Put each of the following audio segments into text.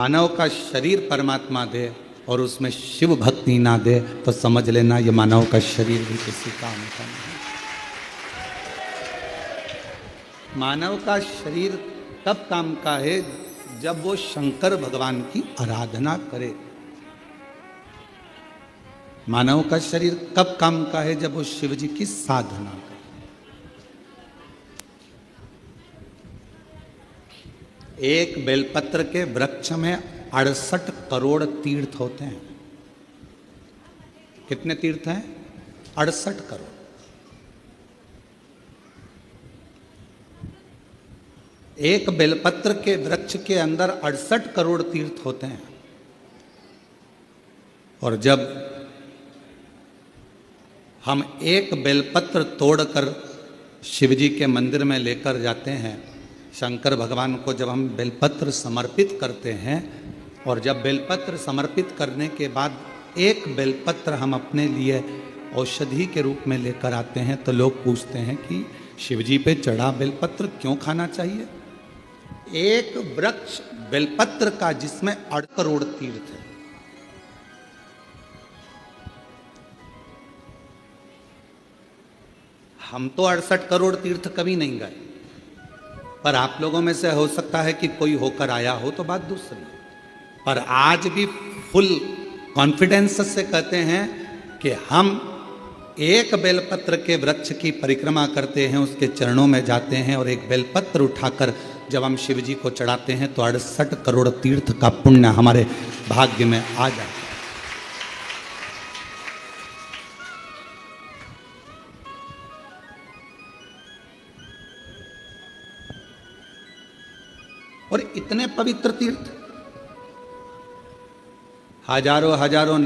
मानव का शरीर परमात्मा दे और उसमें शिव भक्ति ना दे तो समझ लेना ये मानव का शरीर भी किसी काम का नहीं। मानव का शरीर तब काम का है जब वो शंकर भगवान की आराधना करे। मानव का शरीर कब काम का है? जब वो शिव जी की साधना करे। एक बेलपत्र के वृक्ष में 68 करोड़ तीर्थ होते हैं। कितने तीर्थ हैं? 68 करोड़। एक बेलपत्र के वृक्ष के अंदर 68 करोड़ तीर्थ होते हैं। और जब हम एक बेलपत्र तोड़कर शिवजी के मंदिर में लेकर जाते हैं, शंकर भगवान को जब हम बेलपत्र समर्पित करते हैं और जब बेलपत्र समर्पित करने के बाद एक बेलपत्र हम अपने लिए औषधि के रूप में लेकर आते हैं तो लोग पूछते हैं कि शिवजी पे चढ़ा बेलपत्र क्यों खाना चाहिए? एक वृक्ष बेलपत्र का जिसमें 8 करोड़ तीर्थ है। हम तो 68 करोड़ तीर्थ कभी नहीं गए, पर आप लोगों में से हो सकता है कि कोई होकर आया हो तो बात दूसरी। पर आज भी फुल कॉन्फिडेंस से कहते हैं कि हम एक बेलपत्र के वृक्ष की परिक्रमा करते हैं, उसके चरणों में जाते हैं और एक बेलपत्र उठाकर जब हम शिव जी को चढ़ाते हैं तो 68 करोड़ तीर्थ का पुण्य हमारे भाग्य में आ जाता है। और इतने पवित्र तीर्थ, हजारों हजारों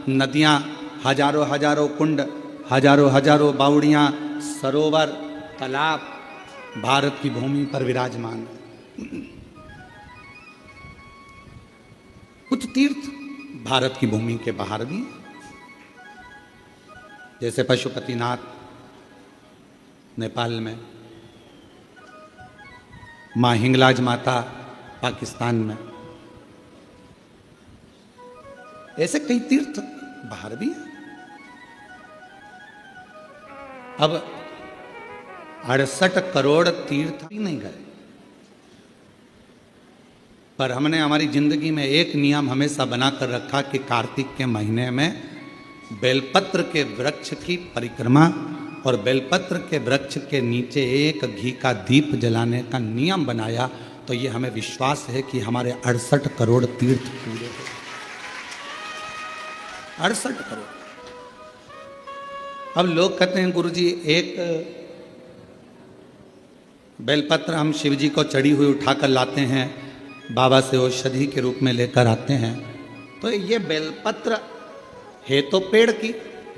नदियां, हजारों हजारों कुंड, हजारों हजारों बावड़ियां, सरोवर, तालाब भारत की भूमि पर विराजमान है। कुछ तीर्थ भारत की भूमि के बाहर भी, जैसे पशुपतिनाथ नेपाल में, मां हिंगलाज माता पाकिस्तान में, ऐसे कई तीर्थ बाहर भी हैं। अब 68 करोड़ तीर्थ भी नहीं गए, पर हमने हमारी जिंदगी में एक नियम हमेशा बनाकर रखा कि कार्तिक के महीने में बेलपत्र के वृक्ष की परिक्रमा और बेलपत्र के वृक्ष के नीचे एक घी का दीप जलाने का नियम बनाया। तो ये हमें विश्वास है कि हमारे 68 करोड़ तीर्थ पूरे हो। 68 करोड़। अब लोग कहते हैं गुरुजी एक बेलपत्र हम शिवजी को चढ़ी हुई उठाकर लाते हैं, बाबा से औषधि के रूप में लेकर आते हैं, तो ये बेलपत्र है तो पेड़ की,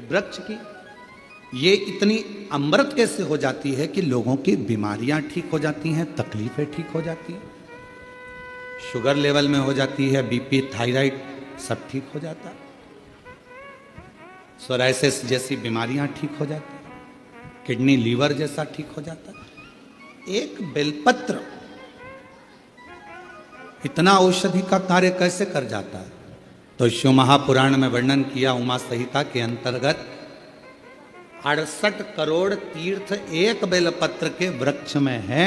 वृक्ष की, ये इतनी अमृत कैसे हो जाती है कि लोगों की बीमारियां ठीक हो जाती हैं, तकलीफें ठीक हो जाती हैं, शुगर लेवल में हो जाती है, बीपी, थायराइड सब ठीक हो जाता है, सोराइसिस जैसी बीमारियां ठीक हो जाती हैं, किडनी लीवर जैसा ठीक हो जाता है। एक बेलपत्र इतना औषधि का कार्य कैसे कर जाता है? तो शिव महापुराण में वर्णन किया, उमा संहिता के अंतर्गत 68 करोड़ तीर्थ एक बेलपत्र के वृक्ष में है।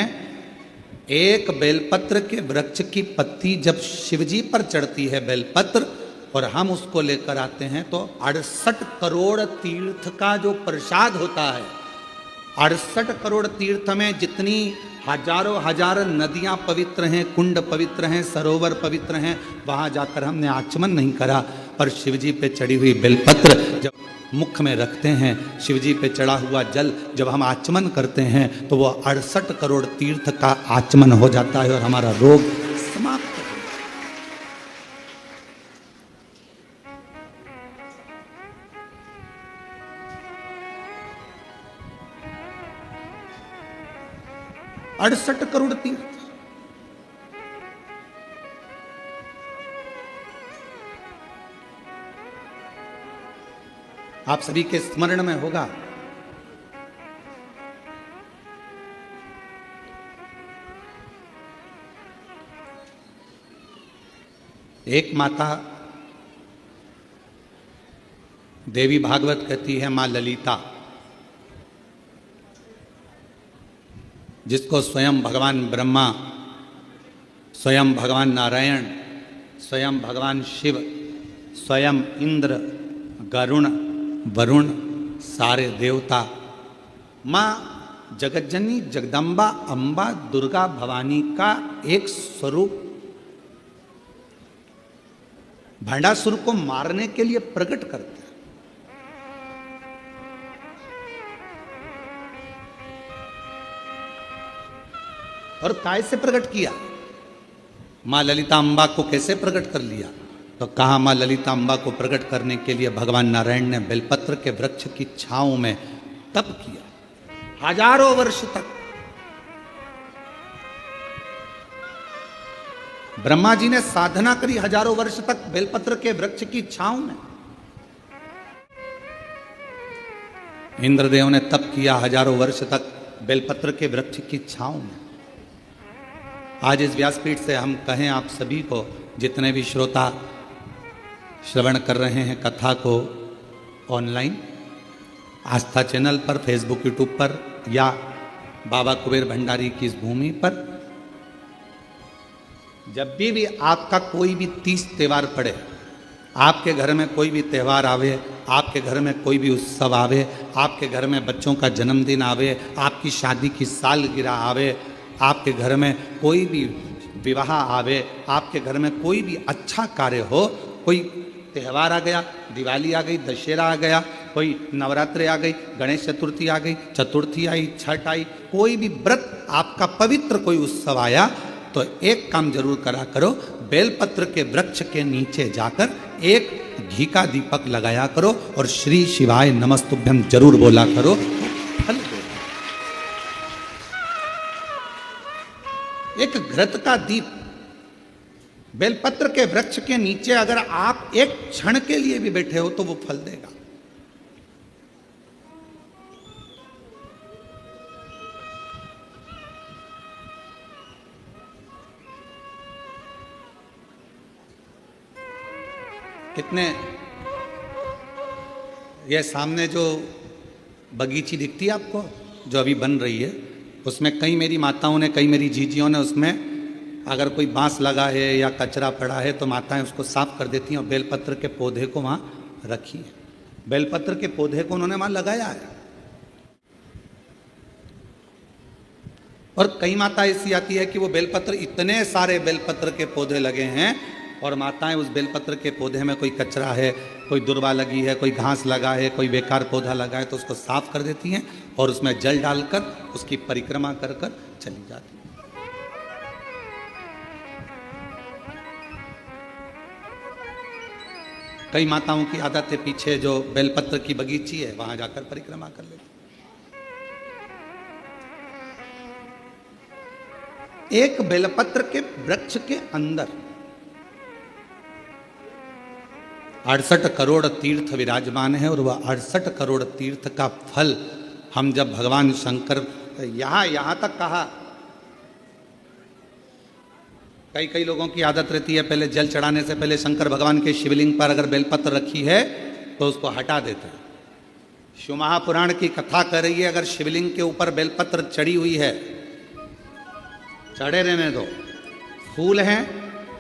एक बेलपत्र के वृक्ष की पत्ती जब शिवजी पर चढ़ती है बेलपत्र और हम उसको लेकर आते हैं तो 68 करोड़ तीर्थ का जो प्रसाद होता है, 68 करोड़ तीर्थ में जितनी हजारों हजार नदियां पवित्र हैं, कुंड पवित्र हैं, सरोवर पवित्र हैं, वहां जाकर हमने आचमन नहीं करा, पर शिवजी पे चढ़ी हुई बेलपत्र जब मुख में रखते हैं, शिवजी पे चढ़ा हुआ जल जब हम आचमन करते हैं तो वो 68 करोड़ तीर्थ का आचमन हो जाता है और हमारा रोग समाप्त हो जाता है। 68 करोड़ तीर्थ। आप सभी के स्मरण में होगा, एक माता देवी भागवत कहती है मां ललिता, जिसको स्वयं भगवान ब्रह्मा, स्वयं भगवान नारायण, स्वयं भगवान शिव, स्वयं इंद्र, गरुण, वरुण, सारे देवता, मां जगज्जननी जगदम्बा अम्बा दुर्गा भवानी का एक स्वरूप भंडासुर को मारने के लिए प्रकट करते हैं। और काय से प्रकट किया? मां ललिता अम्बा को कैसे प्रकट कर लिया? तो कहा मां ललिता अम्बा को प्रकट करने के लिए भगवान नारायण ने बेलपत्र के वृक्ष की छांव में तप किया, हजारों वर्ष तक। ब्रह्मा जी ने साधना करी हजारों वर्ष तक बेलपत्र के वृक्ष की छांव में। इंद्रदेव ने तप किया हजारों वर्ष तक बेलपत्र के वृक्ष की छांव में। आज इस व्यासपीठ से हम कहें आप सभी को, जितने भी श्रोता श्रवण कर रहे हैं कथा को ऑनलाइन, आस्था चैनल पर, फेसबुक, यूट्यूब पर या बाबा कुबेर भंडारी की इस भूमि पर, जब भी आपका कोई भी तीज त्योहार पड़े, आपके घर में कोई भी त्यौहार आवे, आपके घर में कोई भी उत्सव आवे, आपके घर में बच्चों का जन्मदिन आवे, आपकी शादी की सालगिरह आवे, आपके घर में कोई भी विवाह आवे, आपके घर में कोई भी अच्छा कार्य हो, कोई त्यौहार आ गया, दिवाली आ गई, दशहरा आ गया, कोई नवरात्रि आ गई, गणेश चतुर्थी आ गई, चतुर्थी आई, छठ आई, कोई भी व्रत आपका पवित्र कोई उत्सव आया, तो एक काम जरूर करा करो, बेलपत्र के वृक्ष के नीचे जाकर एक घी का दीपक लगाया करो और श्री शिवाय नमस्तुभ्यम जरूर बोला करो। फल दो। एक घृत का दीप बेलपत्र के वृक्ष के नीचे अगर आप एक क्षण के लिए भी बैठे हो तो वो फल देगा। कितने ये सामने जो बगीची दिखती है आपको, जो अभी बन रही है, उसमें कई मेरी माताओं ने, कई मेरी जीजियों ने उसमें अगर कोई बांस लगा है या कचरा पड़ा है तो माताएं उसको साफ कर देती हैं और बेलपत्र के पौधे को वहां रखी है। बेलपत्र के पौधे को उन्होंने वहां लगाया है। और कई माता ऐसी आती है कि वो बेलपत्र, इतने सारे बेलपत्र के पौधे लगे हैं और माताएं उस बेलपत्र के पौधे में कोई कचरा है, कोई दुर्वा लगी है, कोई घास लगा है, कोई बेकार पौधा लगा है तो उसको साफ कर देती हैं और उसमें जल डालकर उसकी परिक्रमा कर कर चली जाती हैं। कई माताओं की आदत है, पीछे जो बेलपत्र की बगीची है वहां जाकर परिक्रमा कर लेती। एक बेलपत्र के वृक्ष के अंदर 68 करोड़ तीर्थ विराजमान है और वह 68 करोड़ तीर्थ का फल हम जब भगवान शंकर, यहां तक कहा, कई लोगों की आदत रहती है पहले जल चढ़ाने से पहले शंकर भगवान के शिवलिंग पर अगर बेलपत्र रखी है तो उसको हटा देते हैं। शिव महापुराण की कथा कर रही है, अगर शिवलिंग के ऊपर बेलपत्र चढ़ी हुई है, चढ़े रहने दो, फूल हैं,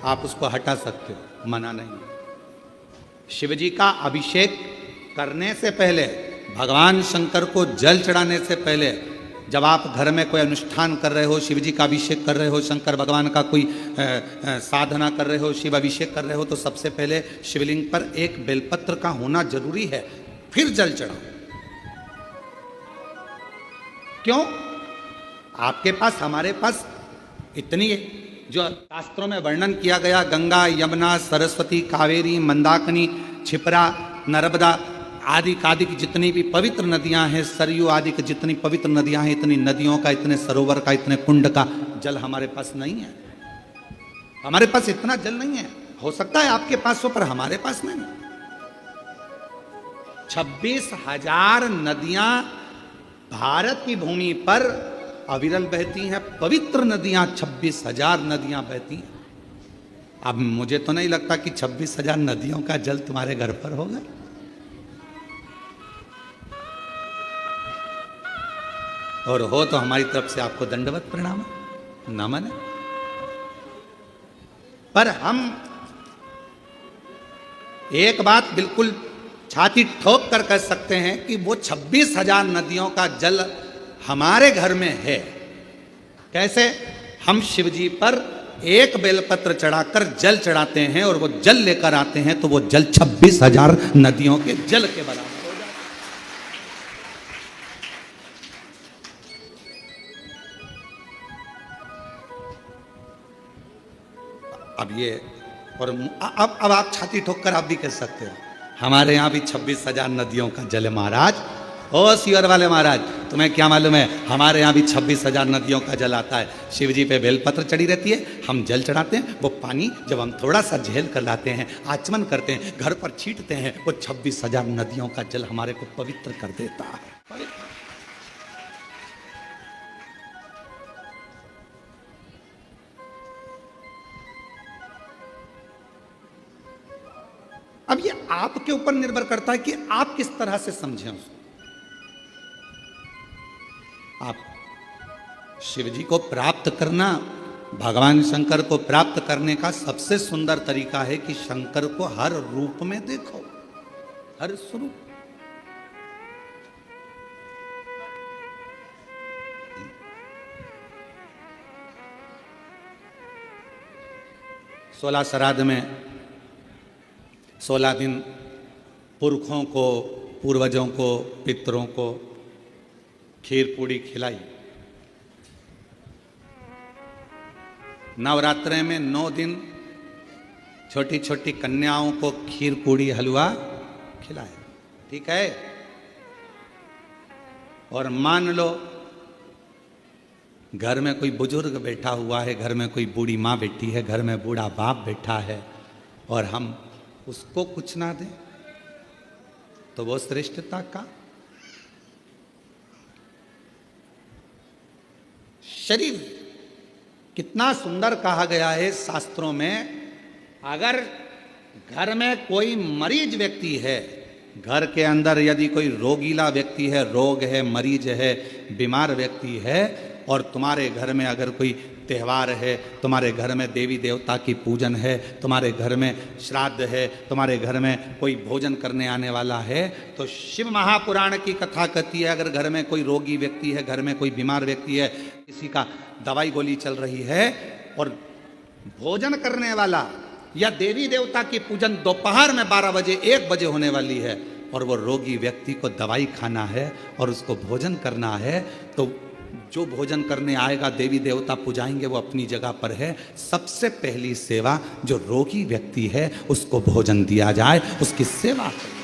आप उसको हटा सकते हो, मना नहीं। शिवजी का अभिषेक करने से पहले, भगवान शंकर को जल चढ़ाने से पहले, जब आप घर में कोई अनुष्ठान कर रहे हो, शिवजी का अभिषेक कर रहे हो, शंकर भगवान का कोई साधना कर रहे हो, शिव अभिषेक कर रहे हो, तो सबसे पहले शिवलिंग पर एक बेलपत्र का होना जरूरी है, फिर जल चढ़ाओ। क्यों? आपके पास, हमारे पास इतनी जो शास्त्रों में वर्णन किया गया, गंगा, यमुना, सरस्वती, कावेरी, मंदाकिनी, क्षिप्रा, नर्मदा आदि आदि की जितनी भी पवित्र नदियां हैं, सरयू आदि की जितनी पवित्र नदियां हैं, इतनी नदियों का, इतने सरोवर का, इतने कुंड का जल हमारे पास नहीं है। हमारे पास इतना जल नहीं है। हो सकता है आपके पास हो, पर हमारे पास नहीं। 26,000 नदियां भारत की भूमि पर अविरल बहती हैं, पवित्र नदियां 26,000 नदियां बहती हैं। अब मुझे तो नहीं लगता कि 26,000 नदियों का जल तुम्हारे घर पर होगा। और हो तो हमारी तरफ से आपको दंडवत प्रणाम, नमन है। पर हम एक बात बिल्कुल छाती ठोक कर कह सकते हैं कि वो 26,000 नदियों का जल हमारे घर में है। कैसे? हम शिव जी पर एक बेलपत्र चढ़ाकर जल चढ़ाते हैं और वो जल लेकर आते हैं तो वो जल 26,000 नदियों के जल के बराबर हो जाता है। अब ये और अब आप छाती ठोक कर आप भी कह सकते हो हमारे यहां भी 26,000 नदियों का जल है महाराज। ओ सियर वाले महाराज, तुम्हें क्या मालूम है, हमारे यहाँ भी 26,000 नदियों का जल आता है। शिव जी पे बेलपत्र चढ़ी रहती है, हम जल चढ़ाते हैं। वो पानी जब हम थोड़ा सा झेल कर लाते हैं, आचमन करते हैं, घर पर छींटते हैं, वो 26,000 नदियों का जल हमारे को पवित्र कर देता है। अब ये आपके ऊपर निर्भर करता है कि आप किस तरह से समझें उसको। आप शिव जी को प्राप्त करना, भगवान शंकर को प्राप्त करने का सबसे सुंदर तरीका है कि शंकर को हर रूप में देखो, हर स्वरूप। सोलह श्राद्ध में 16 दिन पुरखों को, पूर्वजों को, पितरों को खीर पूड़ी खिलाई। नवरात्रे में 9 दिन छोटी छोटी कन्याओं को खीर पूड़ी हलवा खिलाए। ठीक है? और मान लो घर में कोई बुजुर्ग बैठा हुआ है, घर में कोई बूढ़ी माँ बैठी है, घर में बूढ़ा बाप बैठा है और हम उसको कुछ ना दें तो वो श्रेष्ठता का। शरीर कितना सुंदर कहा गया है शास्त्रों में। अगर घर में कोई मरीज व्यक्ति है, घर के अंदर यदि कोई रोगीला व्यक्ति है, रोग है, मरीज है, बीमार व्यक्ति है, और तुम्हारे घर में अगर कोई त्यौहार है, तुम्हारे घर में देवी देवता की पूजन है, तुम्हारे घर में श्राद्ध है, तुम्हारे घर में कोई भोजन करने आने वाला है, तो शिव महापुराण की कथा कहती है अगर घर में कोई रोगी व्यक्ति है, घर में कोई बीमार व्यक्ति है, किसी का दवाई गोली चल रही है और भोजन करने वाला या देवी देवता की पूजन दोपहर में 12 बजे 1 बजे होने वाली है और वो रोगी व्यक्ति को दवाई खाना है और उसको भोजन करना है, तो जो भोजन करने आएगा, देवी देवता पुजाएंगे, वो अपनी जगह पर है। सबसे पहली सेवा जो रोगी व्यक्ति है उसको भोजन दिया जाए, उसकी सेवा करें।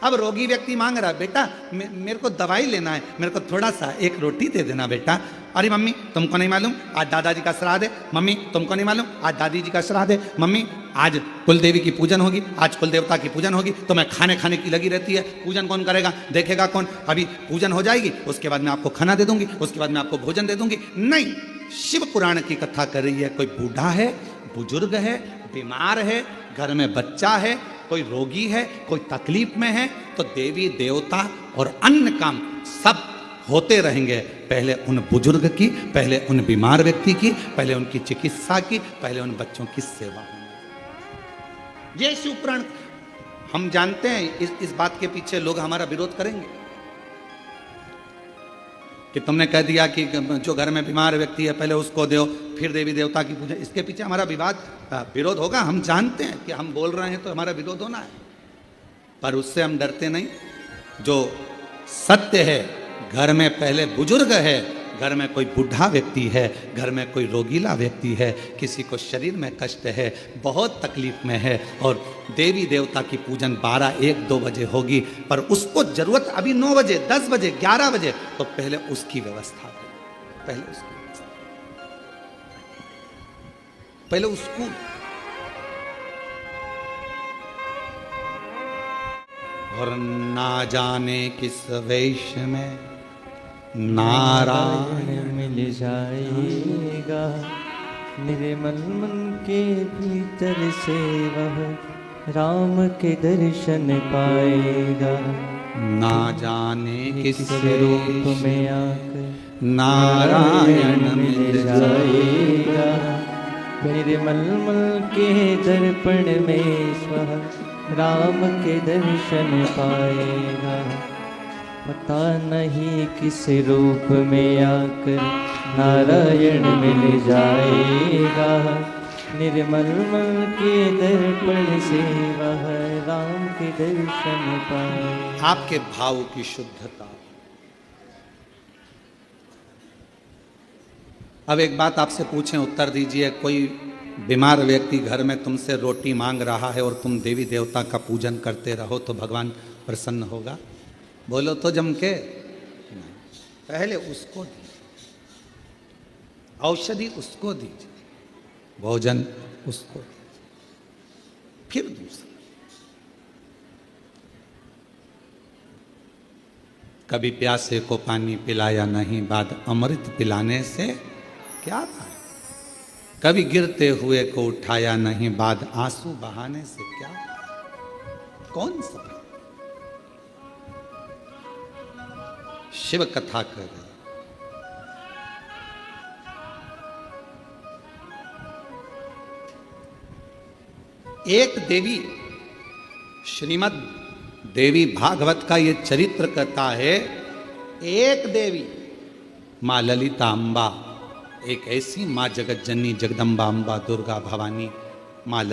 अब रोगी व्यक्ति मांग रहा है, बेटा मेरे को दवाई लेना है, मेरे को थोड़ा सा एक रोटी दे देना बेटा। अरे मम्मी तुमको नहीं मालूम आज दादाजी का श्राद्ध है, मम्मी तुमको नहीं मालूम आज दादी जी का श्राद्ध है, मम्मी आज कुल देवी की पूजन होगी, आज कुल देवता की पूजन होगी, तो मैं खाने की लगी रहती है। पूजन कौन करेगा, देखेगा कौन? अभी पूजन हो जाएगी, उसके बाद मैं आपको खाना दे दूंगी, उसके बाद मैं आपको भोजन दे दूंगी। नहीं, शिव पुराण की कथा कर रही है। कोई बूढ़ा है, बुजुर्ग है, बीमार है, घर में बच्चा है, कोई रोगी है, कोई तकलीफ में है, तो देवी देवता और अन्य काम सब होते रहेंगे। पहले उन बुजुर्ग की, पहले उन बीमार व्यक्ति की, पहले उनकी चिकित्सा की, पहले उन बच्चों की सेवा होगी। ये शिवपुराण। हम जानते हैं इस बात के पीछे लोग हमारा विरोध करेंगे कि तुमने कह दिया कि जो घर में बीमार व्यक्ति है पहले उसको दो, फिर देवी देवता की पूजा। इसके पीछे हमारा विरोध होगा। हम जानते हैं कि हम बोल रहे हैं तो हमारा विरोध होना है, पर उससे हम डरते नहीं। जो सत्य है, घर में पहले बुजुर्ग है, घर में कोई बूढ़ा व्यक्ति है, घर में कोई रोगीला व्यक्ति है, किसी को शरीर में कष्ट है, बहुत तकलीफ में है, और देवी देवता की पूजन 12, 1, 2 बजे होगी, पर उसको जरूरत अभी 9 बजे, 10 बजे, 11 बजे, तो पहले उसकी व्यवस्था करें, पहले उसकी व्यवस्था, पहले उसको। और ना जाने किस वेश में नारायण मिल जाएगा, निर्मल मन के भीतर से वह राम के दर्शन पाएगा। ना जाने किस रूप में आकर नारायण मिल जाएगा। निर्मल मन के दर्पण में स्वः राम के दर्शन पाएगा। पता नहीं किस रूप में आकर नारायण मिल जाएगा। निर्मल मन के दर्पण से वह राम के दर्शन पाएगा। आपके भाव की शुद्धता। अब एक बात आपसे पूछें, उत्तर दीजिए। कोई बीमार व्यक्ति घर में तुमसे रोटी मांग रहा है और तुम देवी देवता का पूजन करते रहो तो भगवान प्रसन्न होगा? बोलो तो जम के। पहले उसको दीजिए, औषधि उसको दीजिए, भोजन उसको दीजिए, फिर दूसरा। कभी प्यासे को पानी पिलाया नहीं, बाद अमृत पिलाने से क्या था? कभी गिरते हुए को उठाया नहीं, बाद आंसू बहाने से क्या? कौन सा शिव कथा कर रहे? एक देवी, श्रीमद् देवी भागवत का ये चरित्र कथा है। एक देवी मां ललिता अम्बा, एक ऐसी मां जगत जननी जगदम्बा अम्बा दुर्गा भवानी, मां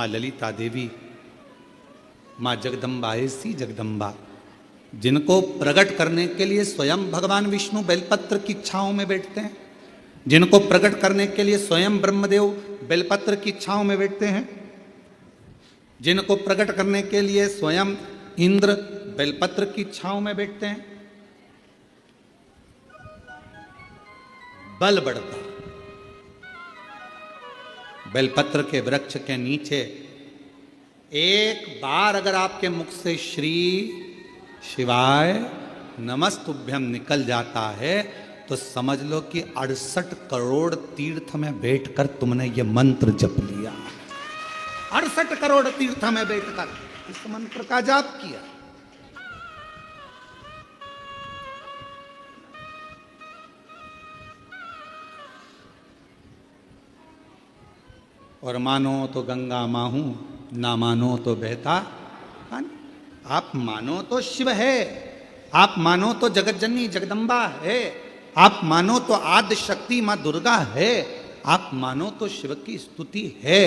ललिता देवी, मां जगदम्बा, ऐसी जगदम्बा जिनको प्रकट करने के लिए स्वयं भगवान विष्णु बेलपत्र की छांव में बैठते हैं, जिनको प्रकट करने के लिए स्वयं ब्रह्मदेव बेलपत्र की छांव में बैठते हैं, जिनको प्रकट करने के लिए स्वयं इंद्र बेलपत्र की छांव में बैठते हैं। बल बढ़ता। बेलपत्र के वृक्ष के नीचे एक बार अगर आपके मुख से श्री शिवाय नमस्तुभ्यम निकल जाता है तो समझ लो कि 68 करोड़ तीर्थ में बैठकर तुमने ये मंत्र जप लिया। 68 करोड़ तीर्थ में बैठकर इस मंत्र का जाप किया। और मानो तो गंगा माहूं, ना मानो तो बहता पानी। आप मानो तो शिव है, आप मानो तो जगत जननी जगदम्बा है, आप मानो तो आद्य शक्ति मां दुर्गा है, आप मानो तो शिव की स्तुति है,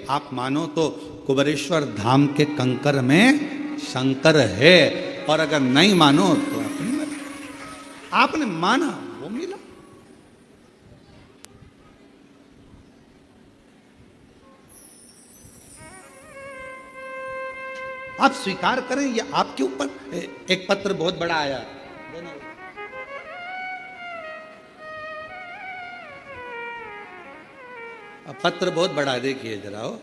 आप मानो तो कुबेरेश्वर धाम के कंकर में शंकर है। और अगर नहीं मानो तो आपने माना वो मिला। आप स्वीकार करें, ये आपके ऊपर। एक पत्र बहुत बड़ा आया, पत्र बहुत बड़ा, देखिए जरा। हो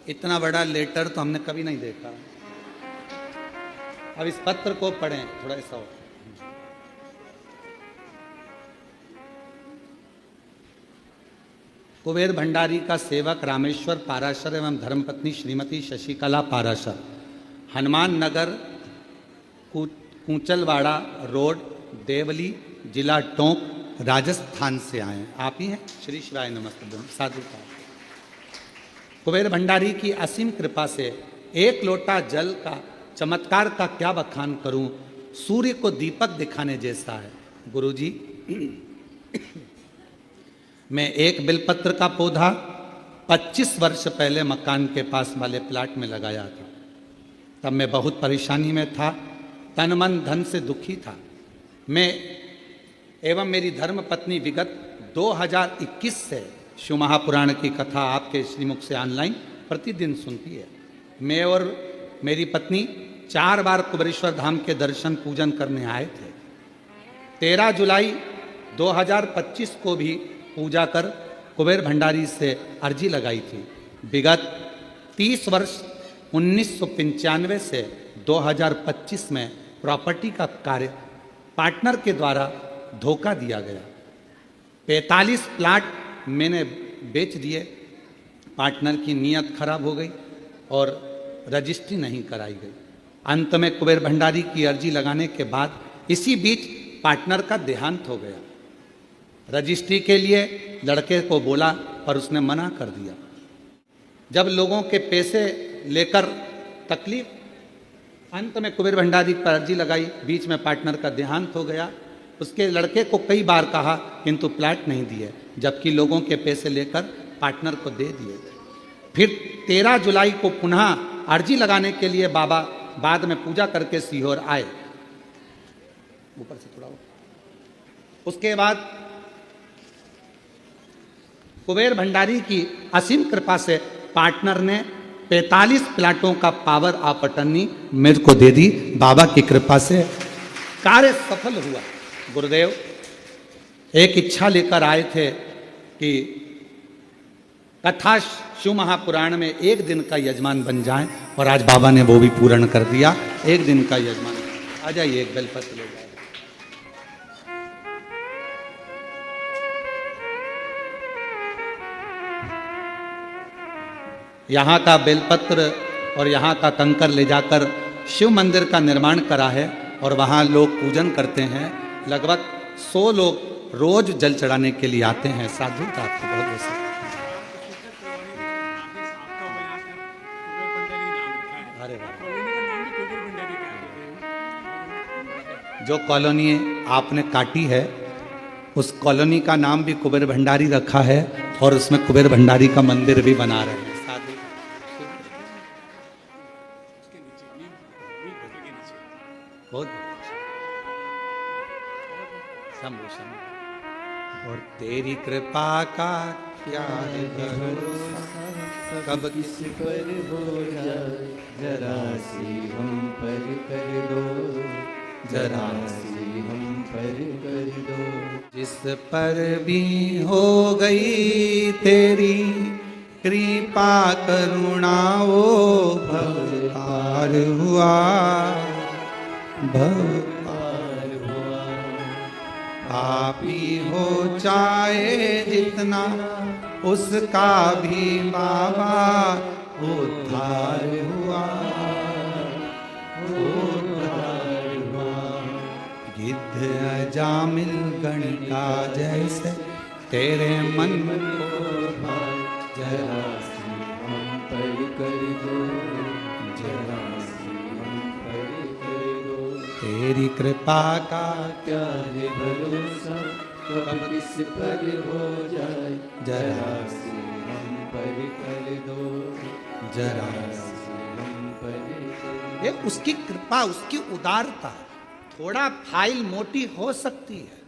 इतना बड़ा लेटर तो हमने कभी नहीं देखा। अब इस पत्र को पढ़ें, थोड़ा ऐसा हो। कुबेर भंडारी का सेवक रामेश्वर पाराशर एवं धर्मपत्नी श्रीमती शशिकला पाराशर, हनुमान नगर, कूचलवाड़ा रोड, देवली, जिला टोंक, राजस्थान से आए। आप ही हैं? श्री शिवाय नमस्ते। साधु का कुबेर भंडारी की असीम कृपा से एक लोटा जल का चमत्कार का क्या बखान करूं, सूर्य को दीपक दिखाने जैसा है। गुरुजी, मैं एक बेलपत्र का पौधा 25 वर्ष पहले मकान के पास वाले प्लाट में लगाया था। तब मैं बहुत परेशानी में था, तन मन धन से दुखी था। मैं एवं मेरी धर्म पत्नी विगत 2021 से शिव महापुराण की कथा आपके श्रीमुख से ऑनलाइन प्रतिदिन सुनती है। मैं और मेरी पत्नी 4 बार कुबेरेश्वर धाम के दर्शन पूजन करने आए थे। 13 जुलाई 2025 को भी पूजा कर कुबेर भंडारी से अर्जी लगाई थी। विगत 30 वर्ष 1995 से 2025 में प्रॉपर्टी का कार्य पार्टनर के द्वारा धोखा दिया गया। 45 प्लाट मैंने बेच दिए, पार्टनर की नीयत खराब हो गई और रजिस्ट्री नहीं कराई गई। अंत में कुबेर भंडारी की अर्जी लगाने के बाद इसी बीच पार्टनर का देहांत हो गया। रजिस्ट्री के लिए लड़के को बोला पर उसने मना कर दिया। जब लोगों के पैसे लेकर तकलीफ, अंत में कुबेर भंडारी पर अर्जी लगाई, बीच में पार्टनर का देहांत हो गया। उसके लड़के को कई बार कहा किंतु प्लाट नहीं दिए, जबकि लोगों के पैसे लेकर पार्टनर को दे दिए थे। फिर 13 जुलाई को पुनः अर्जी लगाने के लिए बाबा बाद में पूजा करके सीहोर आए। ऊपर से थोड़ा उसके बाद कुबेर भंडारी की असीम कृपा से पार्टनर ने 45 प्लाटों का पावर ऑफ अटर्नी मेरे को दे दी। बाबा की कृपा से कार्य सफल हुआ। गुरुदेव एक इच्छा लेकर आए थे कि कथा शिव महापुराण में एक दिन का यजमान बन जाएं, और आज बाबा ने वो भी पूर्ण कर दिया। एक दिन का यजमान। आ जाइए, एक बेलपत्र ले जाए। यहाँ का बेलपत्र और यहाँ का कंकर ले जाकर शिव मंदिर का निर्माण करा है और वहाँ लोग पूजन करते हैं। लगभग 100 लोग रोज जल चढ़ाने के लिए आते हैं। साधु का आपको बहुत बहुत जो कॉलोनी आपने काटी है उस कॉलोनी का नाम भी कुबेर भंडारी रखा है और उसमें कुबेर भंडारी का मंदिर भी बना रहे हैं। बहुत शंभु शंभु। और तेरी कृपा का क्या है भरोसा, कब किस पर हो जाए, जरा सी हम पर कर दो, जरा सी हम पर कर दो। जिस पर भी हो गई तेरी कृपा करुणा वो भव पार हुआ, भव पार हुआ। पापी हो चाहे जितना उसका भी बाबा उद्धार हुआ, उद्धार हुआ। गिद्ध अजामिल गणिका जैसे तेरे मन को जरा सी हम पर कर दो, जरा सी हम पर कर दो। तेरी कृपा का क्या है भरोसा, कब किस पर हो जाए, जरा सी हम पर कर दो, जरा सी हम पर कर दो। ये उसकी कृपा, उसकी उदारता। थोड़ा फाइल मोटी हो सकती है,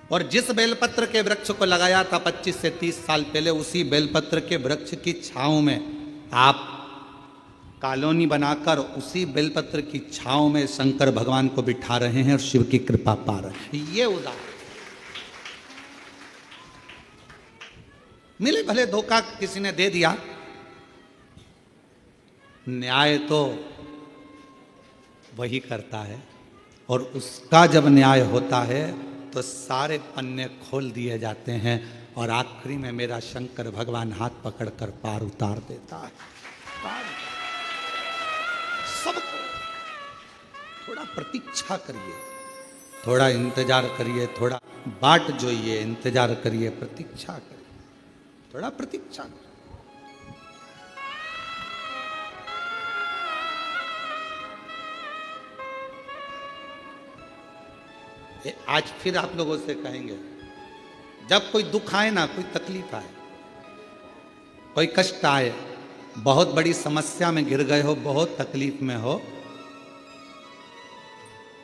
और जिस बेलपत्र के वृक्ष को लगाया था 25 से 30 साल पहले, उसी बेलपत्र के वृक्ष की छांव में आप कॉलोनी बनाकर उसी बेलपत्र की छांव में शंकर भगवान को बिठा रहे हैं और शिव की कृपा पा रहे हैं। ये उदाहरण। मिले भले धोखा किसी ने दे दिया, न्याय तो वही करता है, और उसका जब न्याय होता है तो सारे पन्ने खोल दिए जाते हैं और आखिरी में मेरा शंकर भगवान हाथ पकड़कर पार उतार देता है। सब थोड़ा प्रतीक्षा करिए, थोड़ा इंतजार करिए, थोड़ा बाट जोइए, इंतजार करिए, प्रतीक्षा करिए, थोड़ा प्रतीक्षा करिए। आज फिर आप लोगों से कहेंगे, जब कोई दुख आए ना, कोई तकलीफ आए, कोई कष्ट आए, बहुत बड़ी समस्या में गिर गए हो, बहुत तकलीफ में हो,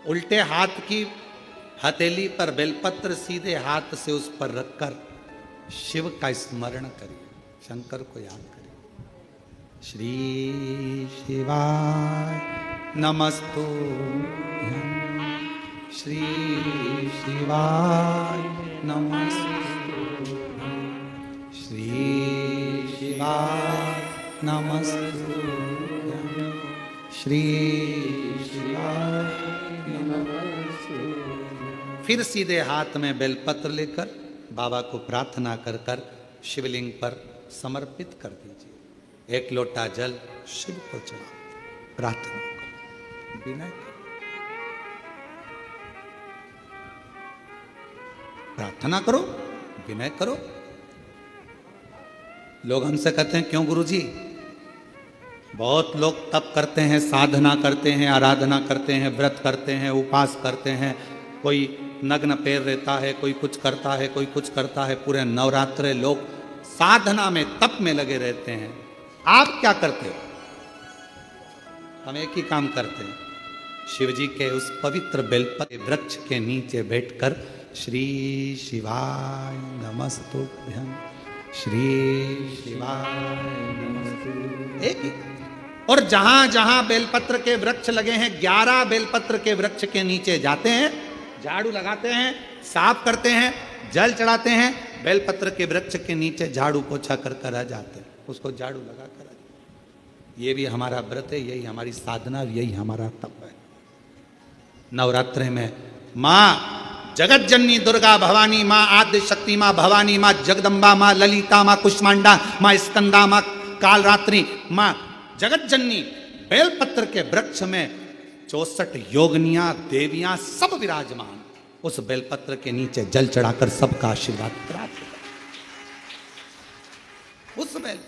उल्टे हाथ की हथेली पर बेलपत्र सीधे हाथ से उस पर रखकर शिव का स्मरण करिए, शंकर को याद करिए। श्री शिवाय नमस्तुभ्यं, श्री शिवाय नमस्तुभ्यं, श्री शिवाय शिवाय नमस्तु श्री शिवाय नमस्तु। फिर सीधे हाथ में बेलपत्र लेकर बाबा को प्रार्थना कर कर शिवलिंग पर समर्पित कर दीजिए। एक लोटा जल शिव को चढ़ाओ, प्रार्थना करो, विनय करो, प्रार्थना करो, विनय करो। लोग हमसे कहते हैं क्यों गुरुजी? बहुत लोग तप करते हैं, साधना करते हैं, आराधना करते हैं, व्रत करते हैं, उपवास करते हैं, कोई नग्न पैर रहता है, कोई कुछ करता है, कोई कुछ करता है। पूरे नवरात्रे लोग साधना में तप में लगे रहते हैं। आप क्या करते हो? हम एक ही काम करते हैं, शिव जी के उस पवित्र बेलपत्र वृक्ष के नीचे बैठकर श्री शिवाय नमस्तुभ्यं, श्री शिवाय नमस्तुभ्यं, एक ही। और जहां जहां बेलपत्र के वृक्ष लगे हैं, 11 बेलपत्र के वृक्ष के नीचे जाते हैं, झाड़ू लगाते हैं, साफ करते हैं, जल चढ़ाते हैं, बेलपत्र के वृक्ष के नीचे झाड़ू पोछा कर कर आ जाते हैं, उसको झाड़ू लगा कर आ जाते। ये भी हमारा व्रत है, यही हमारी साधना, यही हमारा तप है। नवरात्रि में माँ जगत जननी दुर्गा भवानी, माँ आद्य शक्ति, माँ भवानी, माँ जगदम्बा, माँ ललिता, माँ कुष्मांडा, माँ स्कंदा, माँ कालरात्रि, माँ जगत जननी बेलपत्र के वृक्ष में 64 योगनियां देवियां सब विराजमान। उस बेलपत्र के नीचे जल चढ़ाकर सबका आशीर्वाद प्राप्त करें। उस बेल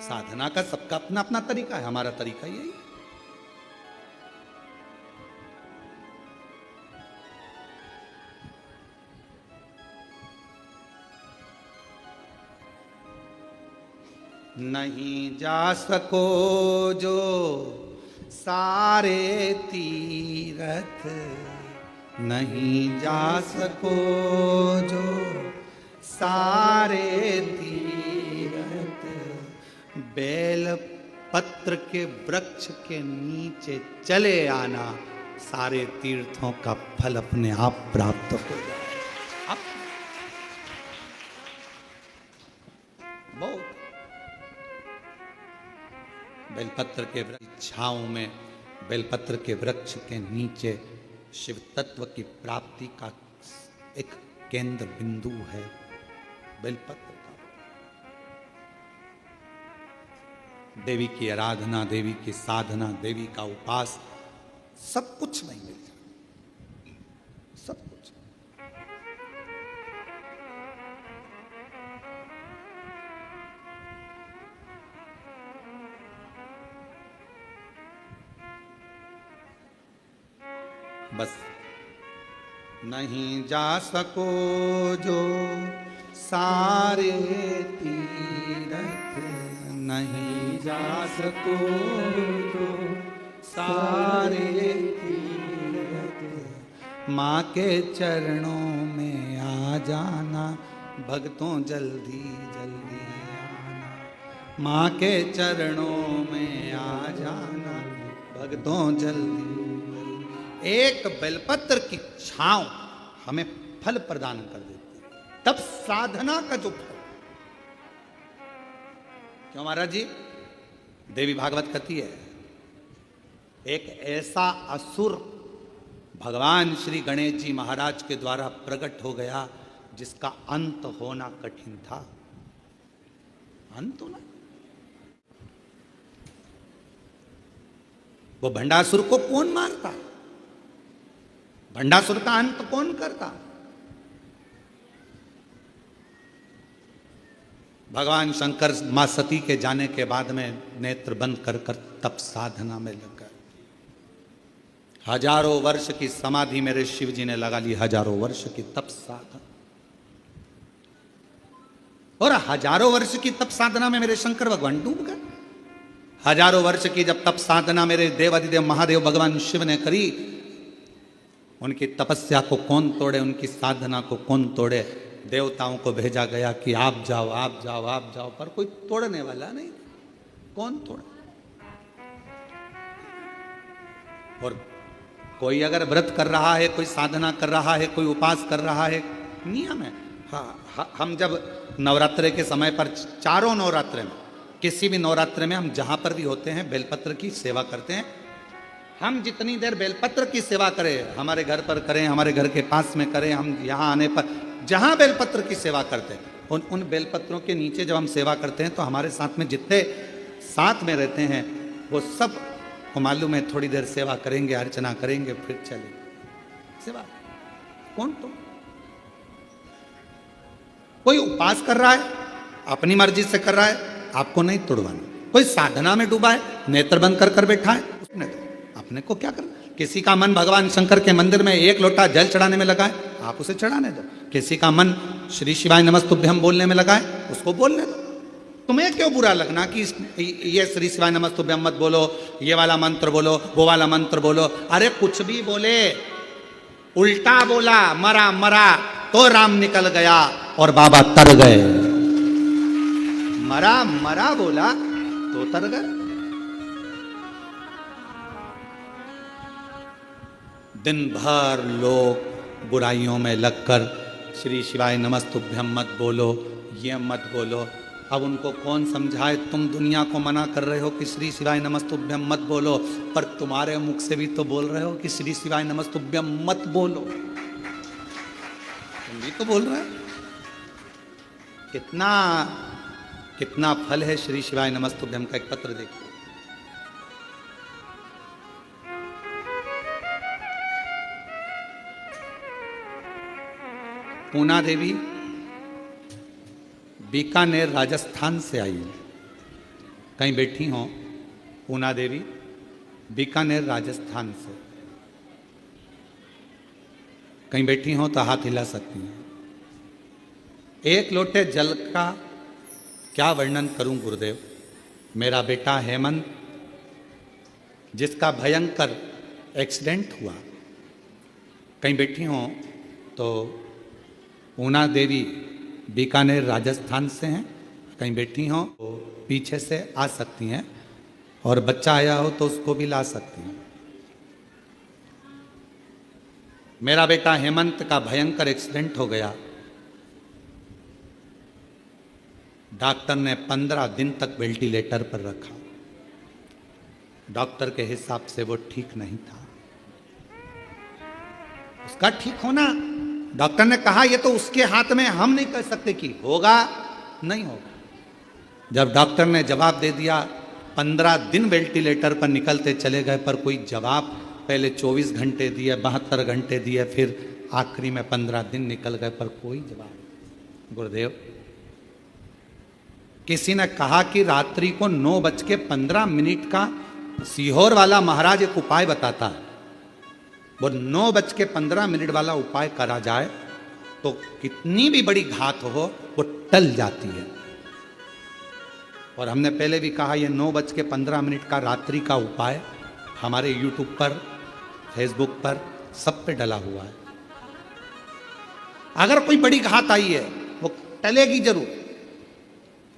साधना का सबका अपना अपना तरीका है, हमारा तरीका यही। नहीं जा सको जो सारे तीरथ, नहीं जा सको जो सारे तीरथ, बेल पत्र के वृक्ष के नीचे चले आना, सारे तीर्थों का फल अपने आप प्राप्त हो जाए। बहुत बेलपत्र के वृक्ष छांव में, बेलपत्र के वृक्ष के नीचे शिव तत्व की प्राप्ति का एक केंद्र बिंदु है बेलपत्र का। देवी की आराधना, देवी की साधना, देवी का उपास, सब कुछ नहीं मिल जाए, सब कुछ। बस नहीं जा सको जो सारे तीरथ, नहीं जा सको जो सारे तीरथ, माँ के चरणों में आ जाना, भक्तों जल्दी जल्दी आना, माँ के चरणों में आ जाना, भक्तों जल्दी। एक बेलपत्र की छांव हमें फल प्रदान कर देती है, तब साधना का जो फल। क्यों महाराज जी? देवी भागवत कहती है, एक ऐसा असुर भगवान श्री गणेश जी महाराज के द्वारा प्रकट हो गया जिसका अंत होना कठिन था। अंत होना, वो भंडासुर को कौन मारता? भंडासुर का अंत कौन करता? भगवान शंकर मां सती के जाने के बाद में नेत्र बंद कर कर तप साधना में लग गए। हजारों वर्ष की समाधि मेरे शिव जी ने लगा ली, हजारों वर्ष की तप साधना। और हजारों वर्ष की तप साधना में मेरे शंकर भगवान डूब गए। हजारों वर्ष की जब तप साधना मेरे देवाधिदेव महादेव भगवान शिव ने करी, उनकी तपस्या को कौन तोड़े, उनकी साधना को कौन तोड़े? देवताओं को भेजा गया कि आप जाओ, आप जाओ, आप जाओ, पर कोई तोड़ने वाला नहीं। कौन तोड़े? और कोई अगर व्रत कर रहा है, कोई साधना कर रहा है, कोई उपास कर रहा है, नियम है। हाँ, हम जब नवरात्रे के समय पर, चारों नवरात्रे में, किसी भी नवरात्रे में हम जहाँ पर भी होते हैं बेलपत्र की सेवा करते हैं। हम जितनी देर बेलपत्र की सेवा करें, हमारे घर पर करें, हमारे घर के पास में करें, हम यहाँ आने पर जहाँ बेलपत्र की सेवा करते हैं, उन बेलपत्रों के नीचे जब हम सेवा करते हैं तो हमारे साथ में जितने साथ में रहते हैं वो सब को मालूम है, थोड़ी देर सेवा करेंगे, अर्चना करेंगे, फिर चलेंगे। सेवा कौन? तो कोई उपास कर रहा है, अपनी मर्जी से कर रहा है, आपको नहीं तुड़वाना। कोई साधना में डूबा है, नेत्र बंद कर बैठा है, उसने तो अपने को क्या करना। किसी का मन भगवान शंकर के मंदिर में एक लोटा जल चढ़ाने में लगा है, आप उसे चढ़ाने दो। किसी का मन श्री शिवाय नमस्तुभ्यम बोलने में लगा है, उसको बोलने दो। तुम्हें क्यों बुरा लगना कि ये श्री शिवाय नमस्तुभ्यम मत बोलो, ये वाला मंत्र बोलो, वो वाला मंत्र बोलो। अरे कुछ भी बोले, उल्टा बोला, मरा मरा तो राम निकल गया और बाबा तर गए। मरा मरा बोला तो तर गए। दिन भर लोग बुराइयों में लगकर श्री शिवाय नमस्तुभ्यम मत बोलो, ये मत बोलो। अब उनको कौन समझाए? तुम दुनिया को मना कर रहे हो कि श्री शिवाय नमस्तुभ्यम मत बोलो, पर तुम्हारे मुख से भी तो बोल रहे हो कि श्री शिवाय नमस्तुभ्यम मत बोलो। तुम भी तो बोल रहे हो। कितना कितना फल है श्री शिवाय नमस्तुभ्यम का। एक पत्र देखो, पूना देवी बीकानेर राजस्थान से आई। कहीं बैठी हो पूना देवी बीकानेर राजस्थान से, कहीं बैठी हो तो हाथ हिला सकती हैं। एक लोटे जल का क्या वर्णन करूं गुरुदेव। मेरा बेटा हेमंत, जिसका भयंकर एक्सीडेंट हुआ, कहीं बैठी हो तो पूना देवी बीकानेर राजस्थान से हैं, कहीं बैठी हो तो पीछे से आ सकती हैं, और बच्चा आया हो तो उसको भी ला सकती हैं। मेरा बेटा हेमंत का भयंकर एक्सीडेंट हो गया। डॉक्टर ने 15 दिन तक वेंटिलेटर पर रखा। डॉक्टर के हिसाब से वो ठीक नहीं था। उसका ठीक होना, डॉक्टर ने कहा ये तो उसके हाथ में, हम नहीं कह सकते कि होगा नहीं होगा। जब डॉक्टर ने जवाब दे दिया, 15 दिन वेंटिलेटर पर निकलते चले गए, पर कोई जवाब, पहले 24 घंटे दिए, 72 घंटे दिए, फिर आखिरी में 15 दिन निकल गए, पर कोई जवाब नहीं। गुरुदेव, किसी ने कहा कि रात्रि को 9:15 का सीहोर वाला महाराज एक उपाय बताता है, वो 9:15 वाला उपाय करा जाए तो कितनी भी बड़ी घात हो वो टल जाती है। और हमने पहले भी कहा, ये 9:15 का रात्रि का उपाय हमारे YouTube पर, फेसबुक पर, सब पे डला हुआ है। अगर कोई बड़ी घात आई है वो टलेगी जरूर,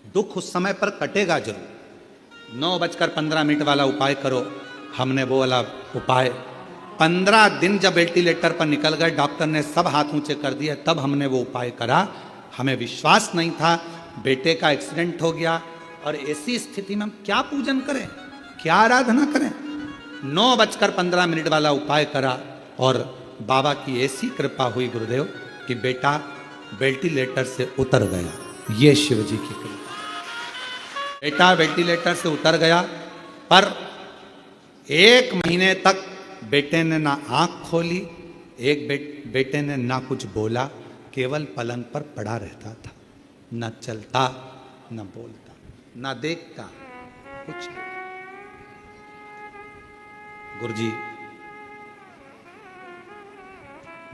दुख उस समय पर कटेगा जरूर। 9:15 वाला उपाय करो। हमने वो वाला उपाय 15 दिन जब वेंटिलेटर पर निकल गए, डॉक्टर ने सब हाथ ऊंचे कर दिए, तब हमने वो उपाय करा। हमें विश्वास नहीं था, बेटे का एक्सीडेंट हो गया, और ऐसी स्थिति में हम क्या पूजन करें, क्या आराधना करें। 9:15 वाला उपाय करा और बाबा की ऐसी कृपा हुई गुरुदेव कि बेटा वेंटिलेटर से उतर गया। ये शिव जी की कृपा। बेटा वेंटिलेटर से उतर गया, पर 1 महीने तक बेटे ने ना आंख खोली, बेटे ने ना कुछ बोला, केवल पलंग पर पड़ा रहता था, न चलता, न बोलता, न देखता, कुछ नहीं। गुरुजी,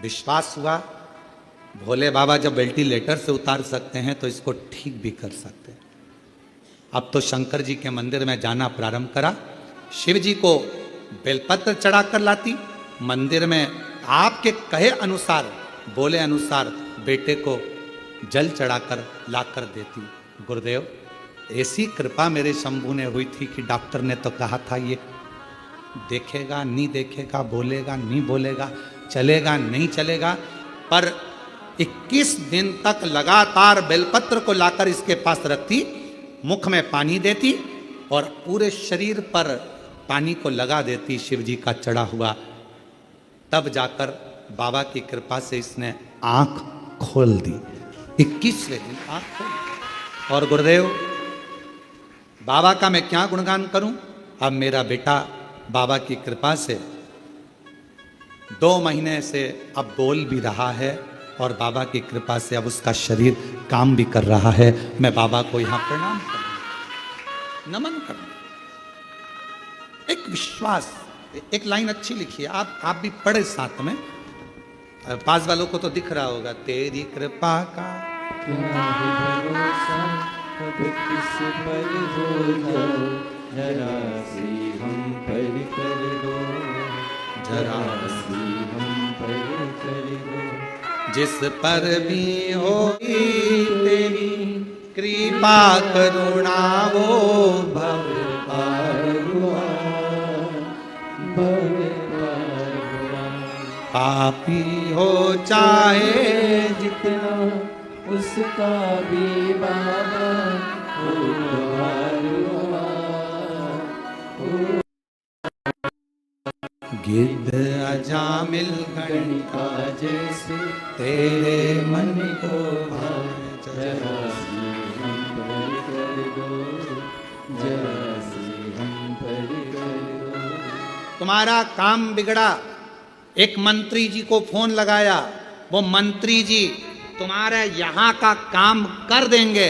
विश्वास हुआ, भोले बाबा जब वेंटिलेटर से उतार सकते हैं तो इसको ठीक भी कर सकते हैं। अब तो शंकर जी के मंदिर में जाना प्रारंभ करा। शिव जी को बेलपत्र चढ़ाकर लाती, मंदिर में आपके कहे अनुसार, बोले अनुसार बेटे को जल चढ़ाकर लाकर देती। गुरुदेव, ऐसी कृपा मेरे शंभू ने हुई थी कि डॉक्टर ने तो कहा था देखेगा नहीं देखेगा, बोलेगा नहीं बोलेगा, चलेगा नहीं चलेगा, पर 21 दिन तक लगातार बेलपत्र को लाकर इसके पास रखती, मुख में पानी देती और पूरे शरीर पर पानी को लगा देती शिव जी का चढ़ा हुआ। तब जाकर बाबा की कृपा से इसने आंख खोल दी। 21वें दिन आंख खोल दी। और गुरुदेव बाबा का मैं क्या गुणगान करूं। अब मेरा बेटा बाबा की कृपा से 2 महीने से अब बोल भी रहा है और बाबा की कृपा से अब उसका शरीर काम भी कर रहा है। मैं बाबा को यहां प्रणाम करूं, नमन करूं। एक विश्वास, एक लाइन अच्छी लिखी है, आप भी पढ़े साथ में, पास वालों को तो दिख रहा होगा। तेरी कृपा का क्या है भरोसा, कब किस पर हो जाए, जरा सी हम पर कर दो, जरा सी हम पर कर दो। जिस पर भी होगी तेरी कृपा करुणा वो भव पार हुआ, भव पार हुआ। पापी हो चाहे जितना उसका भी बाबा उद्धार हुआ। गिद्ध अजामिल गणिका जैसे तेरे मन मन को भाए, जरा सी हम पर कर दो, जरा सी हम पर कर दो। तुम्हारा काम बिगड़ा। एक मंत्री जी को फोन लगाया, वो मंत्री जी तुम्हारे यहां का काम कर देंगे,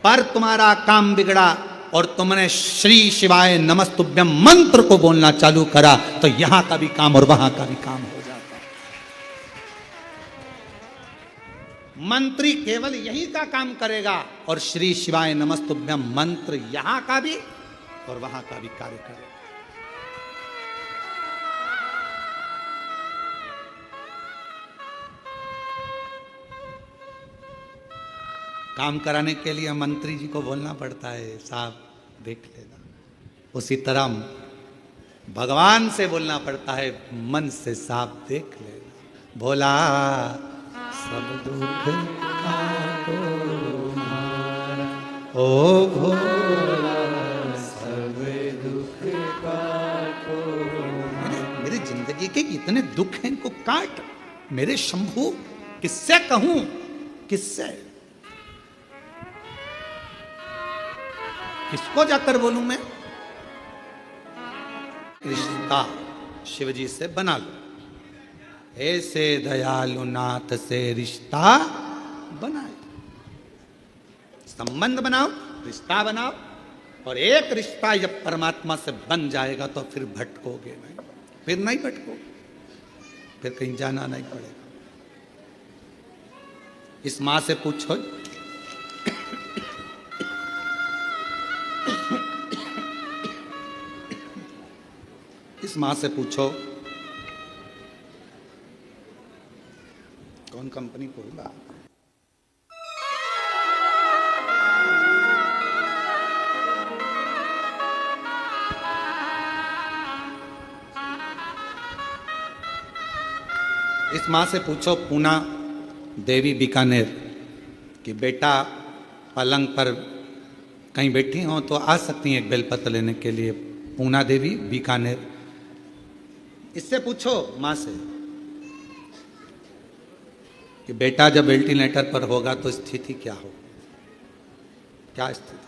पर तुम्हारा काम बिगड़ा और तुमने श्री शिवाय नमस्तुभ्यम मंत्र को बोलना चालू करा तो यहां का भी काम और वहां का भी काम हो जाता। मंत्री केवल यही का काम करेगा और श्री शिवाय नमस्तुभ्यम मंत्र यहां का भी और वहां का भी कार्य करेगा। काम कराने के लिए मंत्री जी को बोलना पड़ता है, साहब देख लेना। उसी तरह भगवान से बोलना पड़ता है, मन से साहब देख लेना। भोला सब दुख काटो हमारा, ओ भोला सब दुख काटो। मेरी जिंदगी के इतने दुख हैं, इनको काट मेरे शंभू। किससे कहूं, किससे, किसको जाकर बोलूं मैं। रिश्ता शिव जी से बना लो, ऐसे दयालु नाथ से रिश्ता बनाए। संबंध बनाओ, रिश्ता बनाओ, और एक रिश्ता जब परमात्मा से बन जाएगा तो फिर भटकोगे नहीं, फिर नहीं भटकोगे, फिर कहीं जाना नहीं पड़ेगा। इस मां से पूछो, इस मां से पूछो कौन कंपनी खोला। इस मां से पूछो पूना देवी बीकानेर कि बेटा पलंग पर कहीं बैठी हो तो आ सकती हैं एक बेलपत्र लेने के लिए। पूना देवी बीकानेर। इससे पूछो मां से कि बेटा जब वेंटिलेटर पर होगा तो स्थिति क्या हो, क्या स्थिति,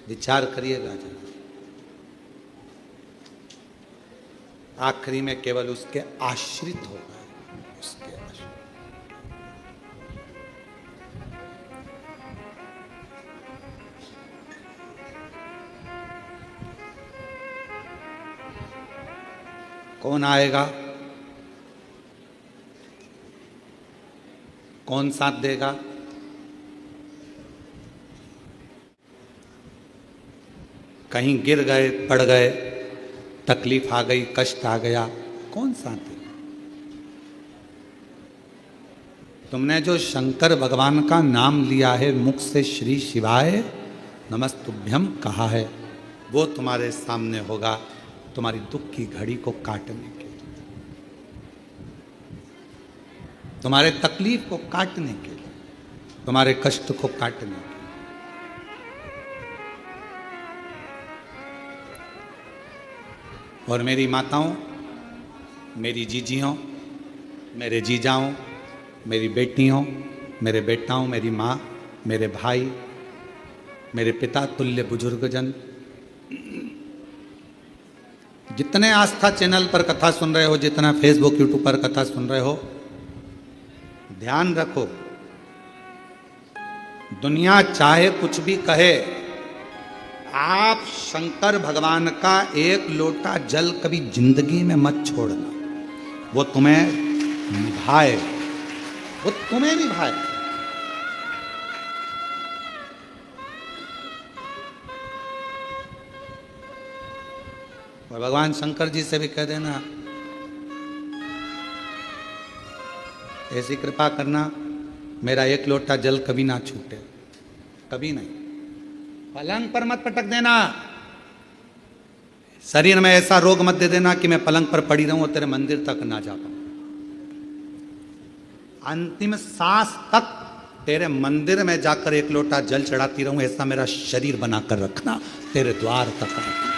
विचार करिएगा जरा। आखिरी में केवल उसके आश्रित होगा, उसके आश्रित। कौन आएगा, कौन साथ देगा, कहीं गिर गए, पड़ गए, तकलीफ आ गई, कष्ट आ गया, कौन साथ देगा। तुमने जो शंकर भगवान का नाम लिया है, मुख से श्री शिवाय नमस्तुभ्यम कहा है, वो तुम्हारे सामने होगा, तुम्हारी दुख की घड़ी को काटने के लिए, तुम्हारे तकलीफ को काटने के लिए, तुम्हारे कष्ट को काटने के लिए। और मेरी माताओं, मेरी जीजियों, मेरे जीजाओं, मेरी बेटियों, मेरे बेटाओं, मेरी माँ, मेरे भाई, मेरे पिता तुल्य बुजुर्गजन, जितने आस्था चैनल पर कथा सुन रहे हो, जितना फेसबुक यूट्यूब पर कथा सुन रहे हो, ध्यान रखो, दुनिया चाहे कुछ भी कहे, आप शंकर भगवान का एक लोटा जल कभी जिंदगी में मत छोड़ना। वो तुम्हें निभाए, वो तुम्हें निभाए। और भगवान शंकर जी से भी कह देना, ऐसी कृपा करना मेरा एक लोटा जल कभी ना छूटे, कभी नहीं। पलंग पर मत पटक देना, शरीर में ऐसा रोग मत दे देना कि मैं पलंग पर पड़ी रहूं और तेरे मंदिर तक ना जा पाऊं। अंतिम सांस तक तेरे मंदिर में जाकर एक लोटा जल चढ़ाती रहूं, ऐसा मेरा शरीर बनाकर रखना, तेरे द्वार तक आती।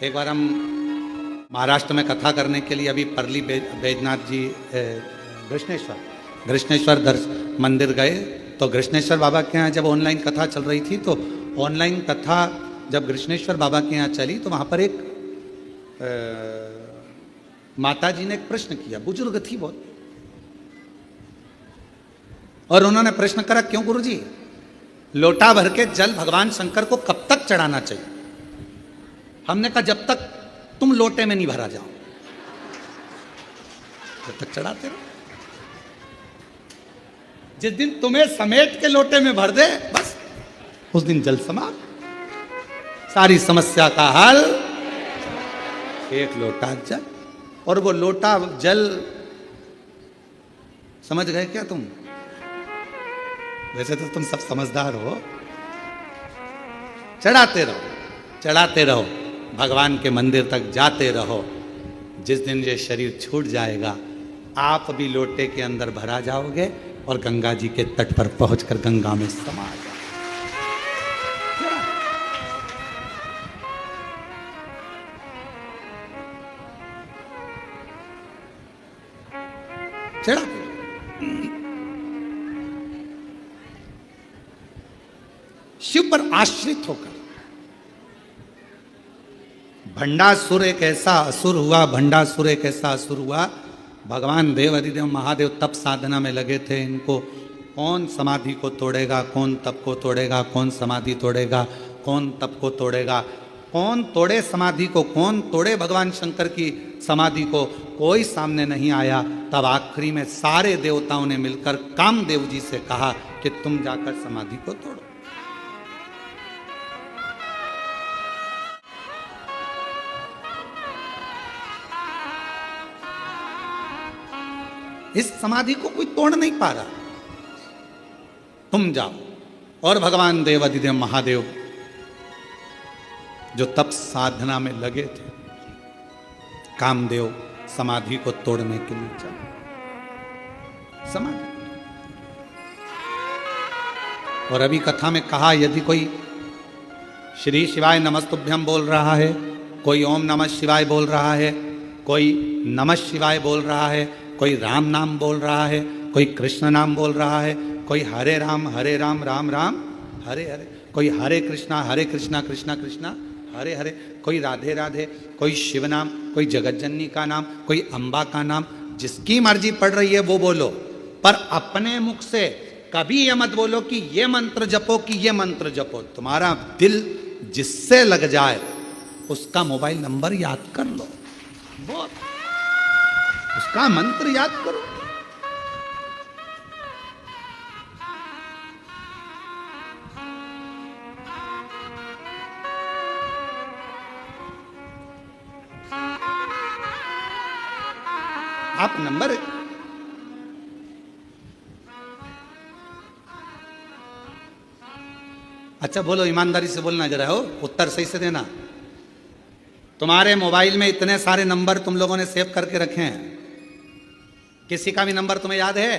एक बार हम महाराष्ट्र में कथा करने के लिए अभी परली बैजनाथ जी कृष्णेश्वर मंदिर गए। तो कृष्णेश्वर बाबा के यहाँ जब ऑनलाइन कथा चल रही थी, तो ऑनलाइन कथा जब कृष्णेश्वर बाबा के यहाँ चली, तो वहाँ पर एक माता जी ने एक प्रश्न किया, बुजुर्ग थी बहुत, और उन्होंने प्रश्न करा, क्यों गुरुजी, लोटा भर के जल भगवान शंकर को कब तक चढ़ाना चाहिए? हमने कहा, जब तक तुम लोटे में नहीं भरा जाओ, जब तक चढ़ाते रहो। जिस दिन तुम्हें समेट के लोटे में भर दे, बस उस दिन जल समाप्त, सारी समस्या का हल, एक लोटा जल। और वो लोटा जल, समझ गए क्या तुम? वैसे तो तुम सब समझदार हो। चढ़ाते रहो, चढ़ाते रहो, भगवान के मंदिर तक जाते रहो। जिस दिन ये शरीर छूट जाएगा, आप भी लोटे के अंदर भरा जाओगे और गंगा जी के तट पर पहुंचकर गंगा में समा जाओगे। चढ़ा शिव पर आश्रित होकर। भंडासुर एक ऐसा असुर हुआ, भंडासुर एक ऐसा असुर हुआ। भगवान देव अधिदेव महादेव तप साधना में लगे थे। इनको कौन समाधि को तोड़ेगा, कौन तप को तोड़ेगा, कौन समाधि तोड़ेगा, कौन तप को तोड़ेगा, कौन तोड़े समाधि को, कौन तोड़े भगवान शंकर की समाधि को, कोई सामने नहीं आया। तब आखिरी में सारे देवताओं ने मिलकर कामदेव जी से कहा कि तुम जाकर समाधि को तोड़ो। इस समाधि को कोई तोड़ नहीं पा रहा, तुम जाओ। और भगवान देव अधिदेव महादेव जो तप साधना में लगे थे, कामदेव समाधि को तोड़ने के लिए चले। समाधि। और अभी कथा में कहा, यदि कोई श्री शिवाय नमस्तुभ्यम बोल रहा है, कोई ओम नमः शिवाय बोल रहा है, कोई नमः शिवाय बोल रहा है, कोई राम नाम बोल रहा है, कोई कृष्ण नाम बोल रहा है, कोई हरे राम राम राम हरे हरे, कोई हरे कृष्णा कृष्णा कृष्णा हरे हरे, कोई राधे राधे, कोई शिव नाम, कोई जगतजननी का नाम, कोई अम्बा का नाम, जिसकी मर्जी पड़ रही है वो बोलो। पर अपने मुख से कभी ये मत बोलो कि ये मंत्र जपो, कि ये मंत्र जपो। तुम्हारा दिल जिससे लग जाए उसका मोबाइल नंबर याद कर लो, बहुत उसका मंत्र याद करो। आप नंबर अच्छा बोलो, ईमानदारी से बोलना जरा, हो उत्तर सही से देना। तुम्हारे मोबाइल में इतने सारे नंबर तुम लोगों ने सेव करके रखे हैं, किसी का भी नंबर तुम्हें याद है?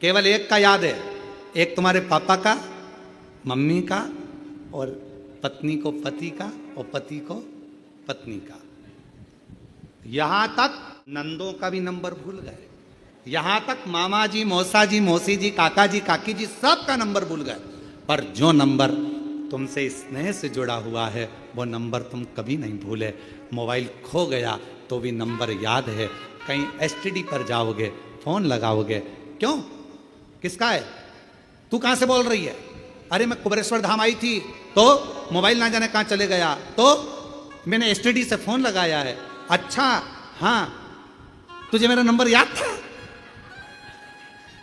केवल एक का याद है, एक तुम्हारे पापा का, मम्मी का, और पत्नी को पति का, और पति को पत्नी का। यहां तक नंदों का भी नंबर भूल गए, यहां तक मामा जी, मौसा जी, मौसी जी, काका जी, काकी जी, सब का नंबर भूल गए। पर जो नंबर तुमसे स्नेह से जुड़ा हुआ है वो नंबर तुम कभी नहीं भूले। मोबाइल खो गया तो भी नंबर याद है। कहीं एसटीडी पर जाओगे, फोन लगाओगे, क्यों, किसका है? तू कहां से बोल रही है? अरे मैं कुबेरेश्वर धाम आई थी, तो मोबाइल ना जाने कहां चले गया, तो मैंने एसटीडी से फोन लगाया है। अच्छा हाँ, तुझे मेरा नंबर याद था?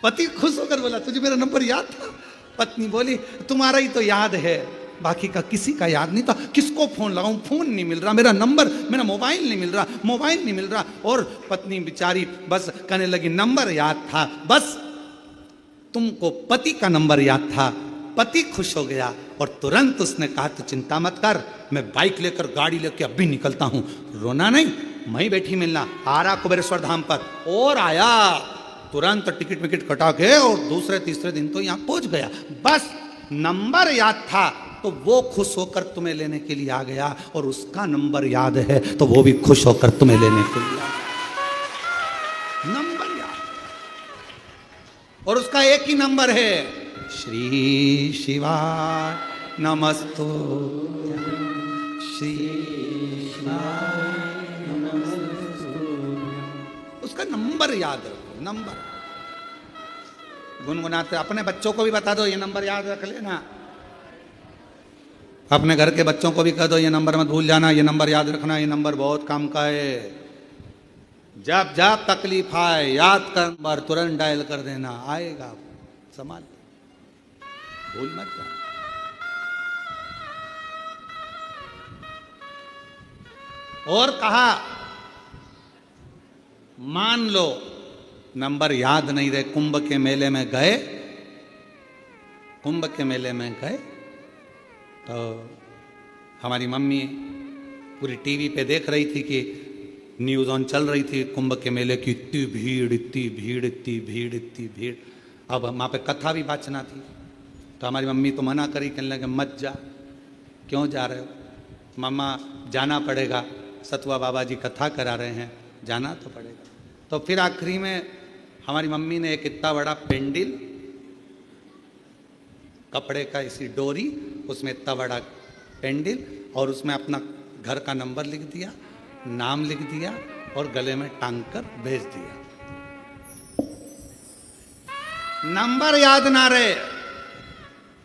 पति खुश होकर बोला तुझे मेरा नंबर याद था? पत्नी बोली तुम्हारा ही तो याद है, बाकी का किसी का याद नहीं था। किसको फोन लगाऊं, फोन नहीं मिल रहा, मेरा नंबर, मेरा मोबाइल नहीं मिल रहा, मोबाइल नहीं मिल रहा। और पत्नी बेचारी बस कहने लगी नंबर याद था, बस तुमको पति का नंबर याद था। पति खुश हो गया और तुरंत उसने कहा तू चिंता मत कर, मैं बाइक लेकर, गाड़ी लेकर अभी निकलता हूं। रोना नहीं, वहीं बैठी मिलना। आ रहा कुबेरेश्वर धाम पर, और आया तुरंत टिकट विकेट कटा के, और दूसरे तीसरे दिन तो यहां पहुंच गया। बस नंबर याद था तो वो खुश होकर तुम्हें लेने के लिए आ गया, और उसका नंबर याद है तो वो भी खुश होकर तुम्हें लेने के लिए आ गया। नंबर याद, और उसका एक ही नंबर है, श्री शिवाय नमस्तु, श्री शिवाय नमस्तु। उसका नंबर याद रखो, नंबर गुनगुनाते। अपने बच्चों को भी बता दो ये नंबर याद रख लेना, अपने घर के बच्चों को भी कह दो ये नंबर मत भूल जाना, ये नंबर याद रखना, ये नंबर बहुत काम का है। जब जब तकलीफ आए याद कर नंबर, तुरंत डायल कर देना, आएगा, संभाल, भूल मत जाना। और कहा मान लो नंबर याद नहीं रहे, कुंभ के मेले में गए, कुंभ के मेले में गए तो हमारी मम्मी पूरी टीवी पे देख रही थी कि न्यूज़ ऑन चल रही थी कुंभ के मेले की, इतनी भीड़, इतनी भीड़, इतनी भीड़, इतनी भीड़। अब वहाँ पे कथा भी बाचना थी, तो हमारी मम्मी तो मना करी, कहने लगे मत जा। क्यों जा रहे हो? मम्मा जाना पड़ेगा, सतुआ बाबा जी कथा करा रहे हैं, जाना तो पड़ेगा। तो फिर आखिरी में हमारी मम्मी ने एक इतना बड़ा पेंडिल, कपड़े का इसी डोरी, उसमें इतना बड़ा पेंडिल, और उसमें अपना घर का नंबर लिख दिया, नाम लिख दिया, और गले में टांग कर भेज दिया। नंबर याद ना रहे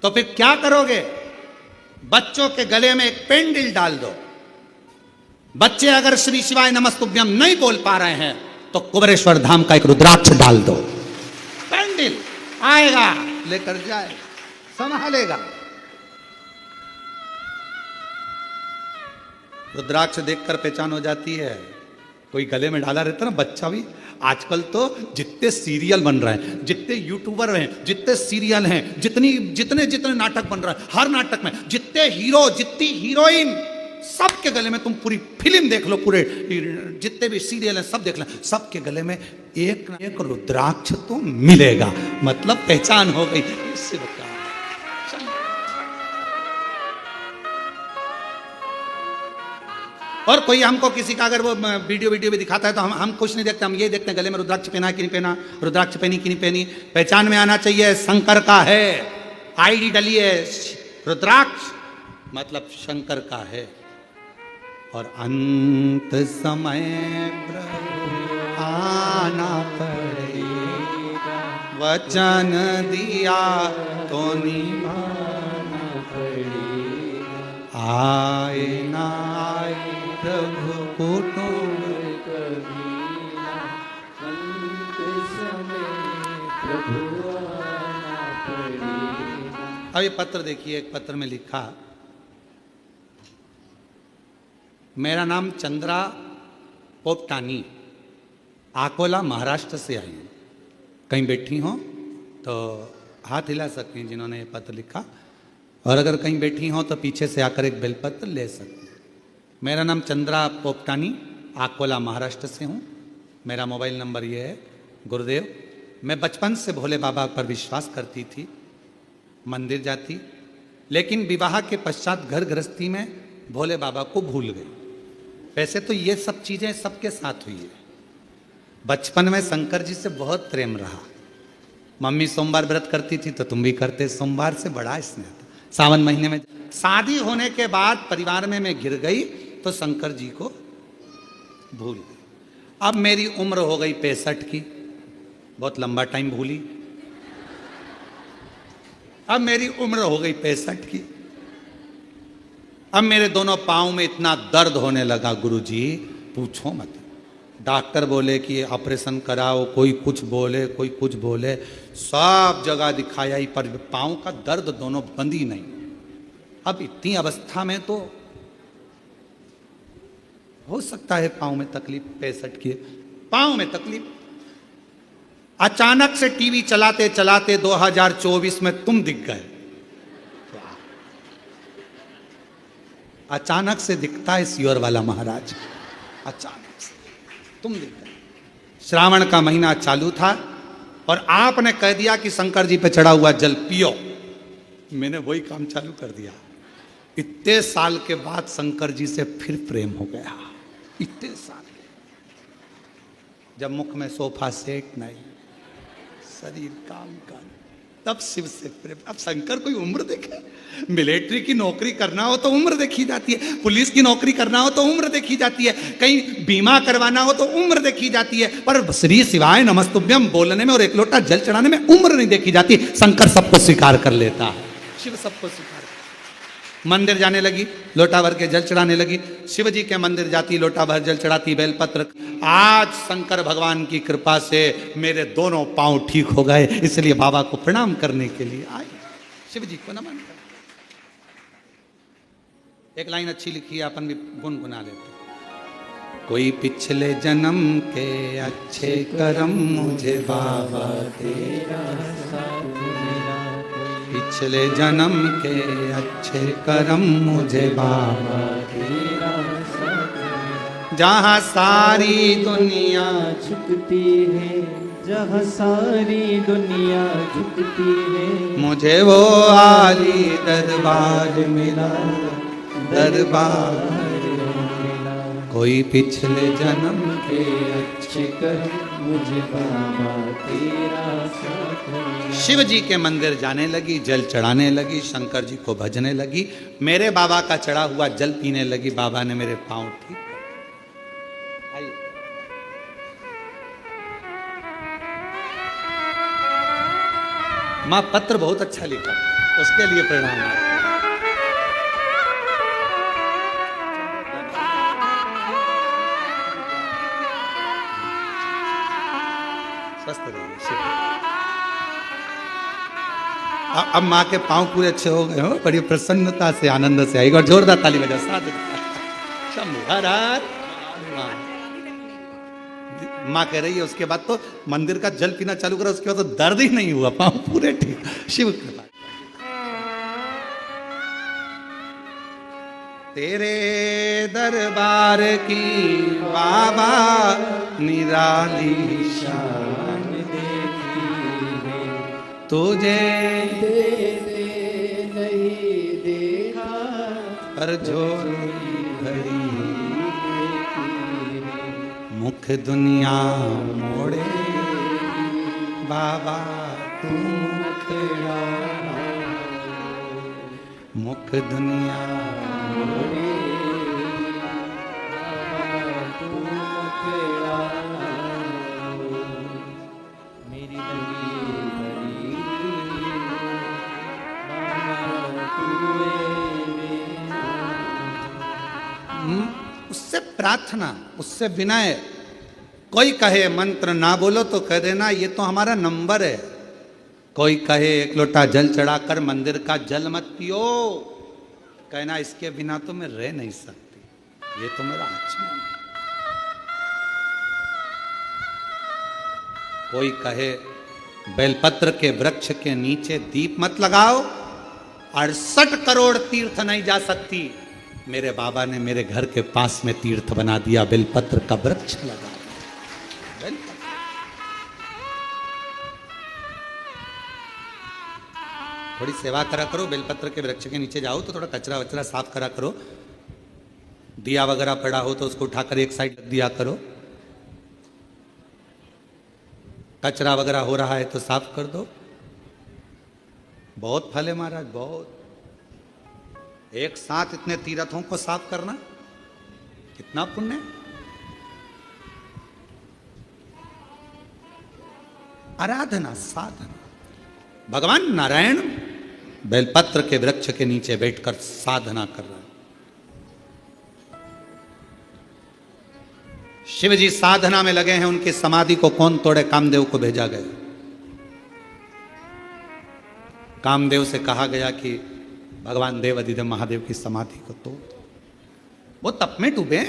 तो फिर क्या करोगे? बच्चों के गले में एक पेंडिल डाल दो। बच्चे अगर श्री शिवाय नमस्तुभ्यम नहीं बोल पा रहे हैं तो कुबेरेश्वर धाम का एक रुद्राक्ष डाल दो, पेंडिल आएगा, लेकर जाए, संभालेगा। रुद्राक्ष देखकर पहचान हो जाती है, कोई गले में डाला रहता ना बच्चा भी। आजकल तो जितने सीरियल बन रहे हैं, जितने यूट्यूबर हैं, जितने सीरियल हैं, जितने जितने नाटक बन रहे हैं, हर नाटक में जितने हीरो, जितनी हीरोइन, सबके गले में, तुम पूरी फिल्म देख लो, पूरे जितने भी सीरियल हैं सब देख लो, सबके गले में एक न एक रुद्राक्ष तो मिलेगा। मतलब पहचान हो गई, इससे बता। और कोई हमको किसी का अगर वो वीडियो भी दिखाता है तो हम कुछ नहीं देखते, हम ये देखते हैं गले में रुद्राक्ष पहना कि नहीं पहना, रुद्राक्ष पहनी कि नहीं पहनी। पहचान में आना चाहिए शंकर का है, आईडी डली है रुद्राक्ष, मतलब शंकर का है। और अंत समय प्रभु आना पड़ेगा, वचन दिया तो निभाना पड़ेगा। आए ना आए प्रभु कुटुंब कभी ना, अंत समय प्रभु आना पड़ेगा। अब ये पत्र देखिए, एक पत्र में लिखा, मेरा नाम चंद्रा पोपटानी, आकोला महाराष्ट्र से आई हूँ। कहीं बैठी हो तो हाथ हिला सकती हैं जिन्होंने ये पत्र लिखा। और अगर कहीं बैठी हो तो पीछे से आकर एक बेलपत्र ले सकती हैं। मेरा नाम चंद्रा पोपटानी, अकोला महाराष्ट्र से हूँ। मेरा मोबाइल नंबर ये है। गुरुदेव, मैं बचपन से भोले बाबा पर विश्वास करती थी, मंदिर जाती, लेकिन विवाह के पश्चात घर गृहस्थी में भोले बाबा को भूल गई। वैसे तो ये सब चीज़ें सबके साथ हुई है। बचपन में शंकर जी से बहुत प्रेम रहा। मम्मी सोमवार व्रत करती थी तो तुम भी करते, सोमवार से बड़ा स्नेह था। सावन महीने में शादी होने के बाद परिवार में मैं गिर गई तो शंकर जी को भूल गई। अब मेरी उम्र हो गई 65 की, बहुत लंबा टाइम भूली। अब मेरी उम्र हो गई 65 की। अब मेरे दोनों पाँव में इतना दर्द होने लगा गुरुजी, पूछो मत। डॉक्टर बोले कि ऑपरेशन कराओ, कोई कुछ बोले, कोई कुछ बोले, सब जगह दिखाया ही पर पाँव का दर्द दोनों बंद ही नहीं। अब इतनी अवस्था में तो हो सकता है पाँव में तकलीफ, 65 की पाँव में तकलीफ। अचानक से टीवी चलाते चलाते 2024 में तुम दिख गए। अचानक से दिखता है सियोर वाला महाराज, अचानक से तुम दिख गए। श्रावण का महीना चालू था और आपने कह दिया कि शंकर जी पे चढ़ा हुआ जल पियो। मैंने वही काम चालू कर दिया। इतने साल के बाद शंकर जी से फिर प्रेम हो गया। इतने साल के, जब मुख में सोफा सेट नहीं, शरीर काम का, तब शिव से प्रेम। अब शंकर कोई उम्र देखे? मिलिट्री की नौकरी करना हो तो उम्र देखी जाती है, पुलिस की नौकरी करना हो तो उम्र देखी जाती है, कहीं बीमा करवाना हो तो उम्र देखी जाती है, पर श्री शिवाय नमस्तुभ्यम बोलने में और एक लोटा जल चढ़ाने में उम्र नहीं देखी जाती। शंकर सबको स्वीकार कर लेता है, शिव सबको स्वीकार। मंदिर जाने लगी, लोटा भर के जल चढ़ाने लगी। शिव जी के मंदिर जाती, लोटा भर जल चढ़ाती, बेलपत्र। आज शंकर भगवान की कृपा से मेरे दोनों पांव ठीक हो गए, इसलिए बाबा को प्रणाम करने के लिए आई, शिव जी को नमन कर। एक लाइन अच्छी लिखी है, अपन भी गुनगुना लेते। कोई पिछले जन्म के अच्छे कर्म मुझे बाबा तेरा साथ मिला, पिछले जन्म के अच्छे कर्म मुझे बाबा तेरा साथ मिला। जहाँ सारी दुनिया झुकती है, जहाँ सारी दुनिया झुकती है, मुझे वो आली दरबार मिला, दरबार मिला। कोई पिछले जन्म के अच्छे कर्म मुझे बाबा तेरा साथ मिला। शिव जी के मंदिर जाने लगी, जल चढ़ाने लगी, शंकर जी को भजने लगी, मेरे बाबा का चढ़ा हुआ जल पीने लगी। बाबा ने मेरे पांव ठीक। आइए, मां पत्र बहुत अच्छा लिखा, उसके लिए प्रणाम। स्वस्थ रहिए। अब माँ के पांव पूरे अच्छे हो गए हो, बड़ी प्रसन्नता से, आनंद से। एक बार जोरदार ताली बजा। साधु माँ कह रही है, उसके बाद तो मंदिर का जल पीना चालू करा, उसके बाद तो दर्द ही नहीं हुआ, पांव पूरे ठीक। शिव कृपा। तेरे दरबार की बाबा निराली शान देखी है, तुझे देते नहीं देखा, पर झोली भरी मुख दुनिया मोड़े बाबा तू मुखड़ा, मुख दुनिया मोड़े बाबा तू मुखड़ा, मेरी लगी बड़ी बाबा तू मेरा। उससे प्रार्थना, उससे विनय। कोई कहे मंत्र ना बोलो तो कह देना ये तो हमारा नंबर है। कोई कहे एक लोटा जल चढ़ाकर मंदिर का जल मत पियो, कहना इसके बिना तो मैं रह नहीं सकती, ये तो मेरा आचमन। कोई कहे बेलपत्र के वृक्ष के नीचे दीप मत लगाओ, 68 करोड़ तीर्थ नहीं जा सकती, मेरे बाबा ने मेरे घर के पास में तीर्थ बना दिया, बेलपत्र का वृक्ष लगा दिया। बेलपत्र। थोड़ी सेवा करा करो, बेलपत्र के वृक्ष के नीचे जाओ तो थोड़ा कचरा वचरा साफ करा करो, दिया वगैरह पड़ा हो तो उसको उठाकर एक साइड रख दिया करो, कचरा वगैरह हो रहा है तो साफ कर दो। बहुत फल है महाराज, बहुत। एक साथ इतने तीर्थों को साफ करना कितना पुण्य। आराधना, साधना। भगवान नारायण बेलपत्र के वृक्ष के नीचे बैठकर साधना कर रहे हैं। शिव जी साधना में लगे हैं, उनकी समाधि को कौन तोड़े? कामदेव को भेजा गया। कामदेव से कहा गया कि भगवान देव अधिदेव महादेव की समाधि को तोड़। वो तप में डूबे,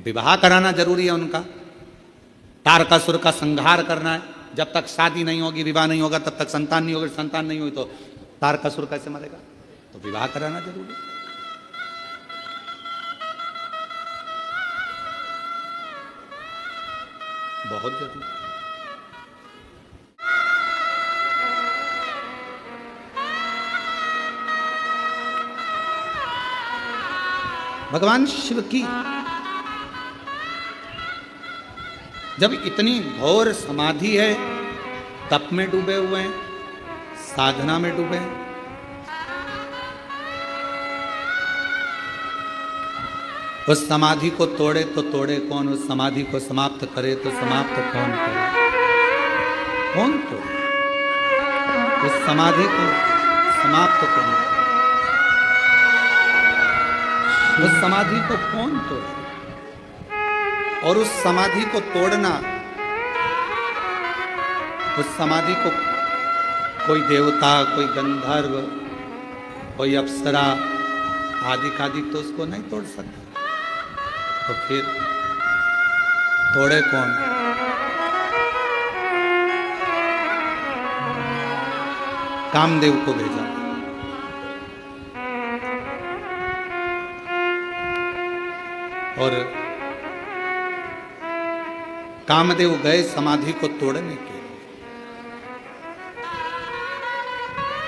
विवाह कराना जरूरी है उनका, तारकासुर का संहार करना है। जब तक शादी नहीं होगी, विवाह नहीं होगा, तब तक संतान नहीं होगी, संतान नहीं हुई तो तारकासुर कैसे मरेगा? तो विवाह कराना जरूरी है। बहुत जरूरी। भगवान शिव की जब इतनी घोर समाधि है, तप में डूबे हुए हैं, साधना में डूबे हैं, उस समाधि को तोड़े तो तोड़े कौन? उस समाधि को समाप्त करे तो समाप्त कौन करे? कौन तोड़े? उस समाधि को समाप्त कौन करे? उस समाधि को कौन तोड़े? और उस समाधि को तोड़ना, उस समाधि को कोई देवता, कोई गंधर्व, कोई अप्सरा आदि कादि तो उसको नहीं तोड़ सकता। तो फिर तोड़े कौन? कामदेव को भेजा। और कामदेव गए समाधि को तोड़ने के लिए।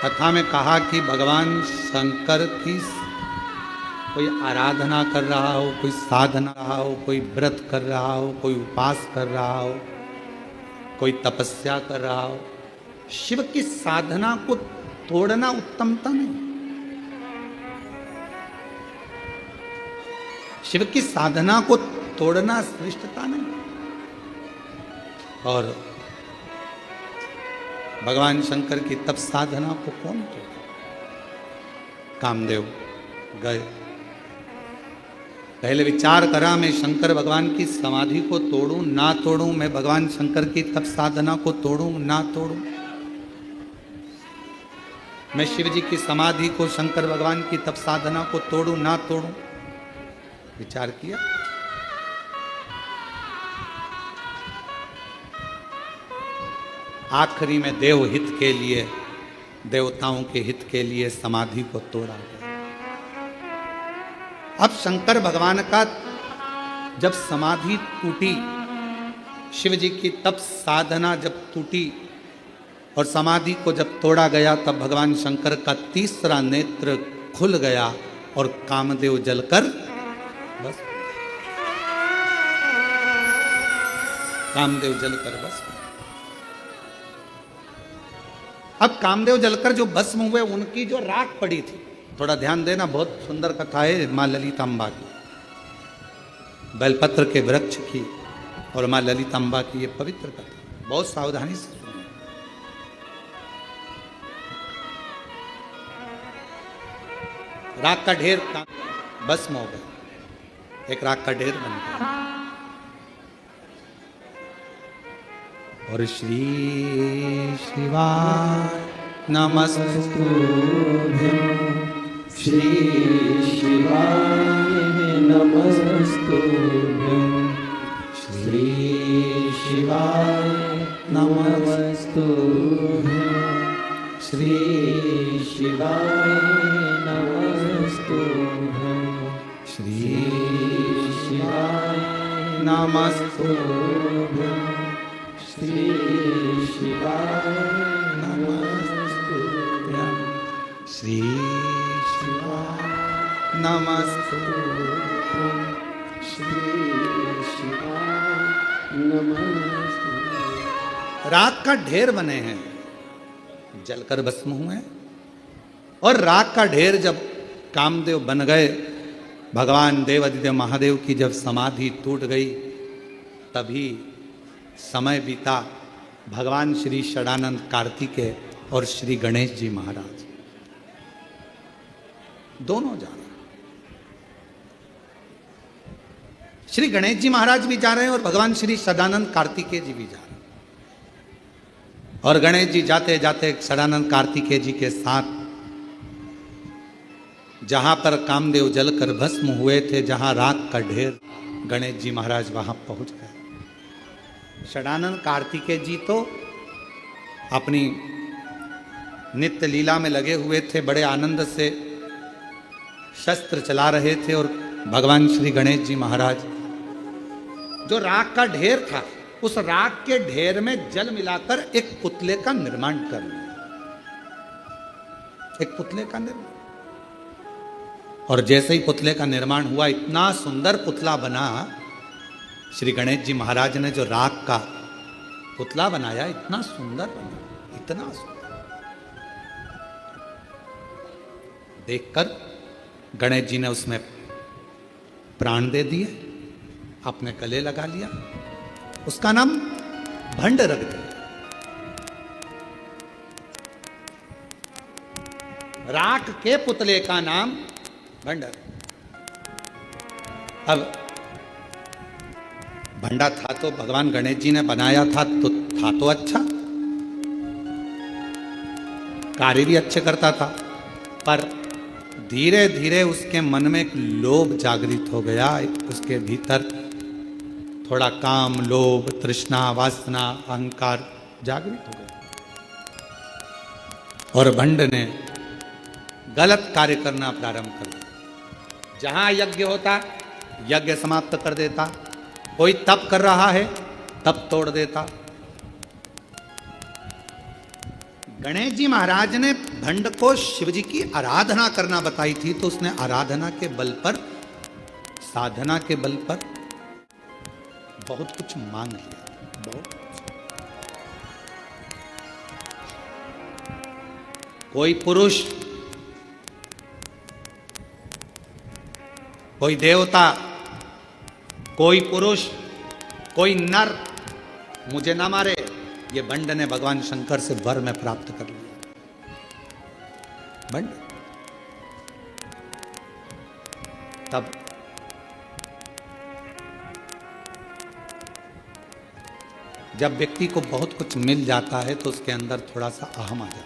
कथा में कहा कि भगवान शंकर की कोई आराधना कर रहा हो, कोई साधना रहा हो, कोई व्रत कर रहा हो, कोई उपास कर रहा हो, कोई तपस्या कर रहा हो, शिव की साधना को तोड़ना उत्तमता नहीं। शिव की साधना को तोड़ना श्रेष्ठता नहीं। और भगवान शंकर की तप साधना को कौन तोड़े? कामदेव गए। पहले विचार करा, मैं शंकर भगवान की समाधि को तोड़ूं ना तोड़ूं, मैं भगवान शंकर की तप साधना को तोड़ूं ना तोड़ूं, मैं शिव जी की समाधि को, शंकर भगवान की तप साधना को तोड़ूं ना तोड़ूं। विचार किया। आखिरी में देव हित के लिए, देवताओं के हित के लिए समाधि को तोड़ा गया। अब शंकर भगवान का जब समाधि टूटी, शिव जी की तप साधना जब टूटी और समाधि को जब तोड़ा गया, तब भगवान शंकर का तीसरा नेत्र खुल गया और कामदेव जलकर बस, कामदेव जलकर बस। अब कामदेव जलकर जो भस्म हुए, उनकी जो राख पड़ी थी, थोड़ा ध्यान देना, बहुत सुंदर कथा है मां ललितांबा की, बेलपत्र के वृक्ष की और मां ललितांबा की ये पवित्र कथा, बहुत सावधानी से सुनो। राख का ढेर भस्म हो गया, एक राख का ढेर बन गया। और श्री शिवाय नमस्तुभ्यं, श्री शिवाय नमस्तुभ्यं, श्री शिवाय नमस्तुभ्यं, श्री शिवाय नमस्तुभ्यं श्री शिवाय नमस्तुभ्यं श्री शिवाय नमस्तुभ्यं श्री शिवाय नमस्तुभ्यं। राख का ढेर बने हैं, जलकर भस्म हुए, और राख का ढेर जब कामदेव बन गए, भगवान देवादिदेव महादेव की जब समाधि टूट गई, तभी समय बीता। भगवान श्री षडानंद कार्तिकेय और श्री गणेश जी महाराज दोनों जा रहे हैं। श्री गणेश जी महाराज भी जा रहे हैं और भगवान श्री षडानंद कार्तिकेय जी भी जा रहे हैं। और गणेश जी जाते जाते षडानंद कार्तिकेय जी के साथ जहां पर कामदेव जलकर भस्म हुए थे, जहां राख का ढेर, गणेश जी महाराज वहां पहुंच गए। षडानंद कार्तिकेय जी तो अपनी नित्य लीला में लगे हुए थे, बड़े आनंद से शस्त्र चला रहे थे, और भगवान श्री गणेश जी महाराज जो राख का ढेर था, उस राख के ढेर में जल मिलाकर एक पुतले का निर्माण कर लिया। एक पुतले का निर्माण, और जैसे ही पुतले का निर्माण हुआ, इतना सुंदर पुतला बना। श्री गणेश जी महाराज ने जो राख का पुतला बनाया, इतना सुंदर बना, इतना सुंदर। देखकर गणेश जी ने उसमें प्राण दे दिए, अपने गले लगा लिया, उसका नाम भंड रख दिया। राख के पुतले का नाम भंडर। अब भंडा था तो भगवान गणेश जी ने बनाया था तो अच्छा, कार्य भी अच्छे करता था, पर धीरे धीरे उसके मन में एक लोभ जागृत हो गया। उसके भीतर थोड़ा काम, लोभ, तृष्णा, वासना, अहंकार जागृत हो गया, और भंड ने गलत कार्य करना प्रारंभ कर दिया। जहां यज्ञ होता, यज्ञ समाप्त कर देता। कोई तप कर रहा है, तप तोड़ देता। गणेश जी महाराज ने भंड को शिव जी की आराधना करना बताई थी, तो उसने आराधना के बल पर, साधना के बल पर बहुत कुछ मांग लिया, बहुत कुछ। कोई पुरुष, कोई देवता, कोई पुरुष, कोई नर मुझे ना मारे, ये भंड ने भगवान शंकर से वर में प्राप्त कर लिया। भंड तब जब व्यक्ति को बहुत कुछ मिल जाता है तो उसके अंदर थोड़ा सा अहम आ जाता है।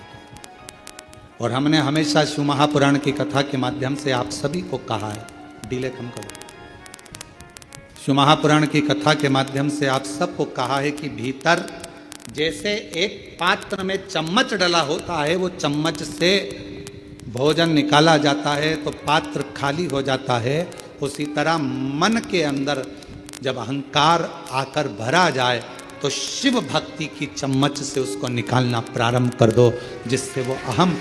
और हमने हमेशा शिव महापुराण की कथा के माध्यम से आप सभी को कहा है, डिले कम करो, शिव महापुराण की कथा के माध्यम से आप सबको कहा है कि भीतर जैसे एक पात्र में चम्मच डला होता है, वो चम्मच से भोजन निकाला जाता है तो पात्र खाली हो जाता है, उसी तरह मन के अंदर जब अहंकार आकर भरा जाए तो शिव भक्ति की चम्मच से उसको निकालना प्रारंभ कर दो, जिससे वो अहम,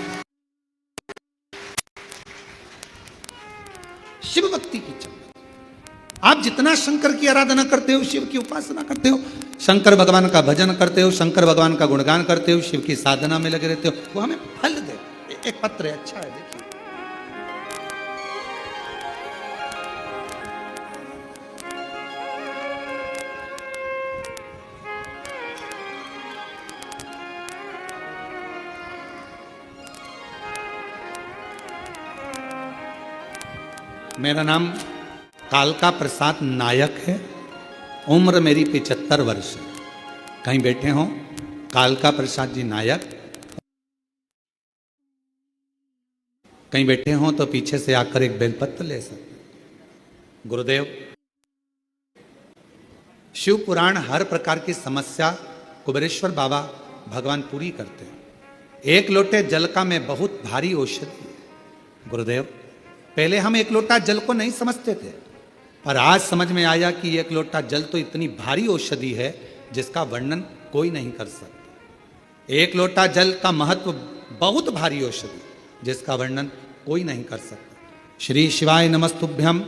शिव भक्ति की चम्मच। आप जितना शंकर की आराधना करते हो, शिव की उपासना करते हो, शंकर भगवान का भजन करते हो, शंकर भगवान का गुणगान करते हो, शिव की साधना में लगे रहते हो, वो हमें फल दे। एक पत्र है, अच्छा है, देखिए। मेरा नाम कालका प्रसाद नायक है, उम्र मेरी 75 वर्ष है। कहीं बैठे हो कालका प्रसाद जी नायक, कहीं बैठे हो तो पीछे से आकर एक बेलपत्र ले सकते। गुरुदेव, शिव पुराण हर प्रकार की समस्या कुबेरेश्वर बाबा भगवान पूरी करते हैं। एक लोटे जल का में बहुत भारी औषधि है। गुरुदेव, पहले हम एक लोटा जल को नहीं समझते थे, पर आज समझ में आया कि एक लोटा जल तो इतनी भारी औषधि है जिसका वर्णन कोई नहीं कर सकता। एक लोटा जल का महत्व बहुत भारी औषधि जिसका वर्णन कोई नहीं कर सकता। श्री शिवाय नमस्तुभ्यम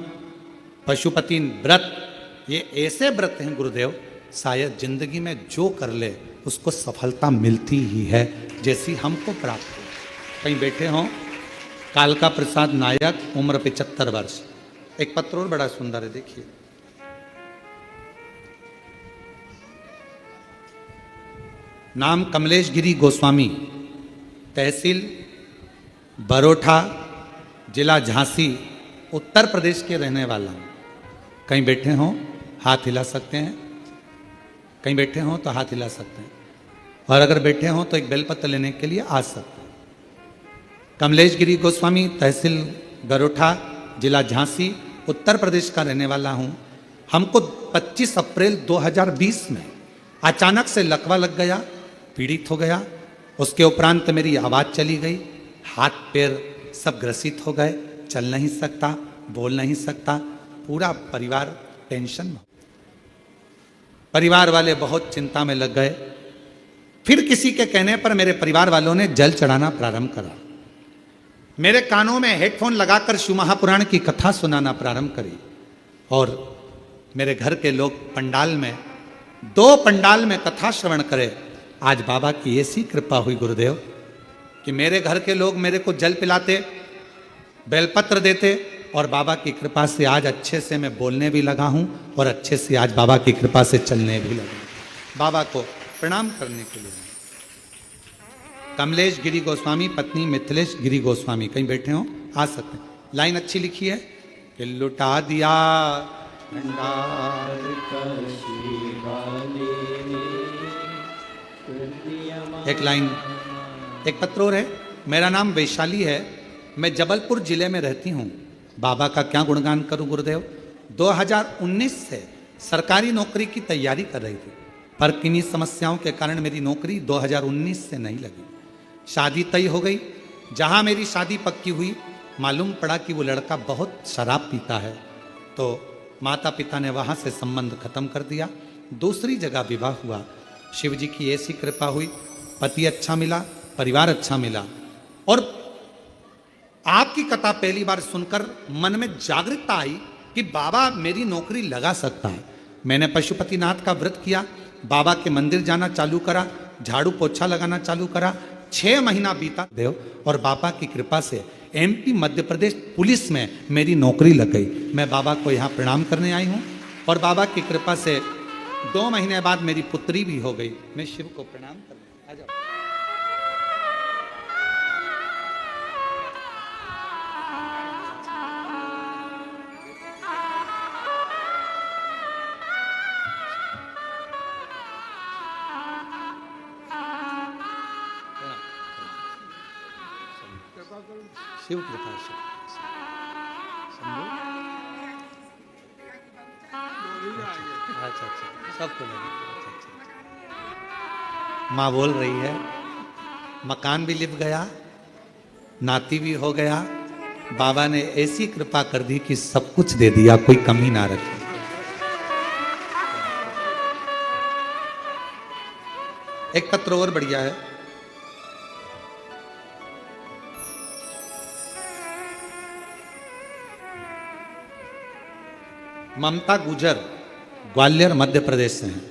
पशुपति व्रत, ये ऐसे व्रत हैं गुरुदेव, शायद जिंदगी में जो कर ले उसको सफलता मिलती ही है, जैसी हमको प्राप्त हो। कहीं बैठे हों, कालका प्रसाद नायक, उम्र 75 वर्ष। एक पत्र और बड़ा सुंदर है, देखिए। नाम कमलेश गिरी गोस्वामी, तहसील बरोठा, जिला झांसी, उत्तर प्रदेश के रहने वाला हूं। कहीं बैठे हों हाथ हिला सकते हैं, कहीं बैठे हों तो हाथ हिला सकते हैं, और अगर बैठे हों तो एक बेलपत्र लेने के लिए आ सकते हैं। कमलेश गिरी गोस्वामी, तहसील बरोठा, जिला झांसी, उत्तर प्रदेश का रहने वाला हूं। हमको 25 अप्रैल 2020 में अचानक से लकवा लग गया, पीड़ित हो गया। उसके उपरांत मेरी आवाज़ चली गई, हाथ पैर सब ग्रसित हो गए, चल नहीं सकता, बोल नहीं सकता, पूरा परिवार टेंशन में। परिवार वाले बहुत चिंता में लग गए। फिर किसी के कहने पर मेरे परिवार वालों ने जल चढ़ाना प्रारंभ करा। मेरे कानों में हेडफोन लगाकर शिव महापुराण की कथा सुनाना प्रारंभ करी, और मेरे घर के लोग पंडाल में, 2 पंडाल में कथा श्रवण करे। आज बाबा की ऐसी कृपा हुई गुरुदेव कि मेरे घर के लोग मेरे को जल पिलाते, बेलपत्र देते, और बाबा की कृपा से आज अच्छे से मैं बोलने भी लगा हूं, और अच्छे से आज बाबा की कृपा से चलने भी लगा। बाबा को प्रणाम करने के लिए। कमलेश गिरी गोस्वामी, पत्नी मिथिलेश गिरी गोस्वामी, कहीं बैठे हो आ सकते हैं। लाइन अच्छी लिखी है कि लुटा दिया भंडार का शिवाले ने। एक लाइन, एक पत्र और है। मेरा नाम वैशाली है, मैं जबलपुर जिले में रहती हूँ। बाबा का क्या गुणगान करूं गुरुदेव। 2019 से सरकारी नौकरी की तैयारी कर रही थी, पर किन्हीं समस्याओं के कारण मेरी नौकरी 2019 से नहीं लगी। शादी तय हो गई। जहां मेरी शादी पक्की हुई, मालूम पड़ा कि वो लड़का बहुत शराब पीता है, तो माता पिता ने वहां से संबंध खत्म कर दिया। दूसरी जगह विवाह हुआ। शिव जी की ऐसी कृपा हुई, पति अच्छा मिला, परिवार अच्छा मिला, और आपकी कथा पहली बार सुनकर मन में जागरूकता आई कि बाबा मेरी नौकरी लगा सकता है। मैंने पशुपतिनाथ का व्रत किया, बाबा के मंदिर जाना चालू करा, झाड़ू पोछा लगाना चालू करा। 6 महीना बीता देव, और बाबा की कृपा से MP मध्य प्रदेश पुलिस में मेरी नौकरी लग गई। मैं बाबा को यहाँ प्रणाम करने आई हूँ, और बाबा की कृपा से 2 महीने बाद मेरी पुत्री भी हो गई। मैं शिव को प्रणाम करने आ जाओ। शिव कृपा से अच्छा, सबको माँ बोल रही है, मकान भी लिप गया, नाती भी हो गया। बाबा ने ऐसी कृपा कर दी कि सब कुछ दे दिया, कोई कमी ना रखी। एक पत्र और बढ़िया है। ममता गुजर, ग्वालियर मध्य प्रदेश से हैं।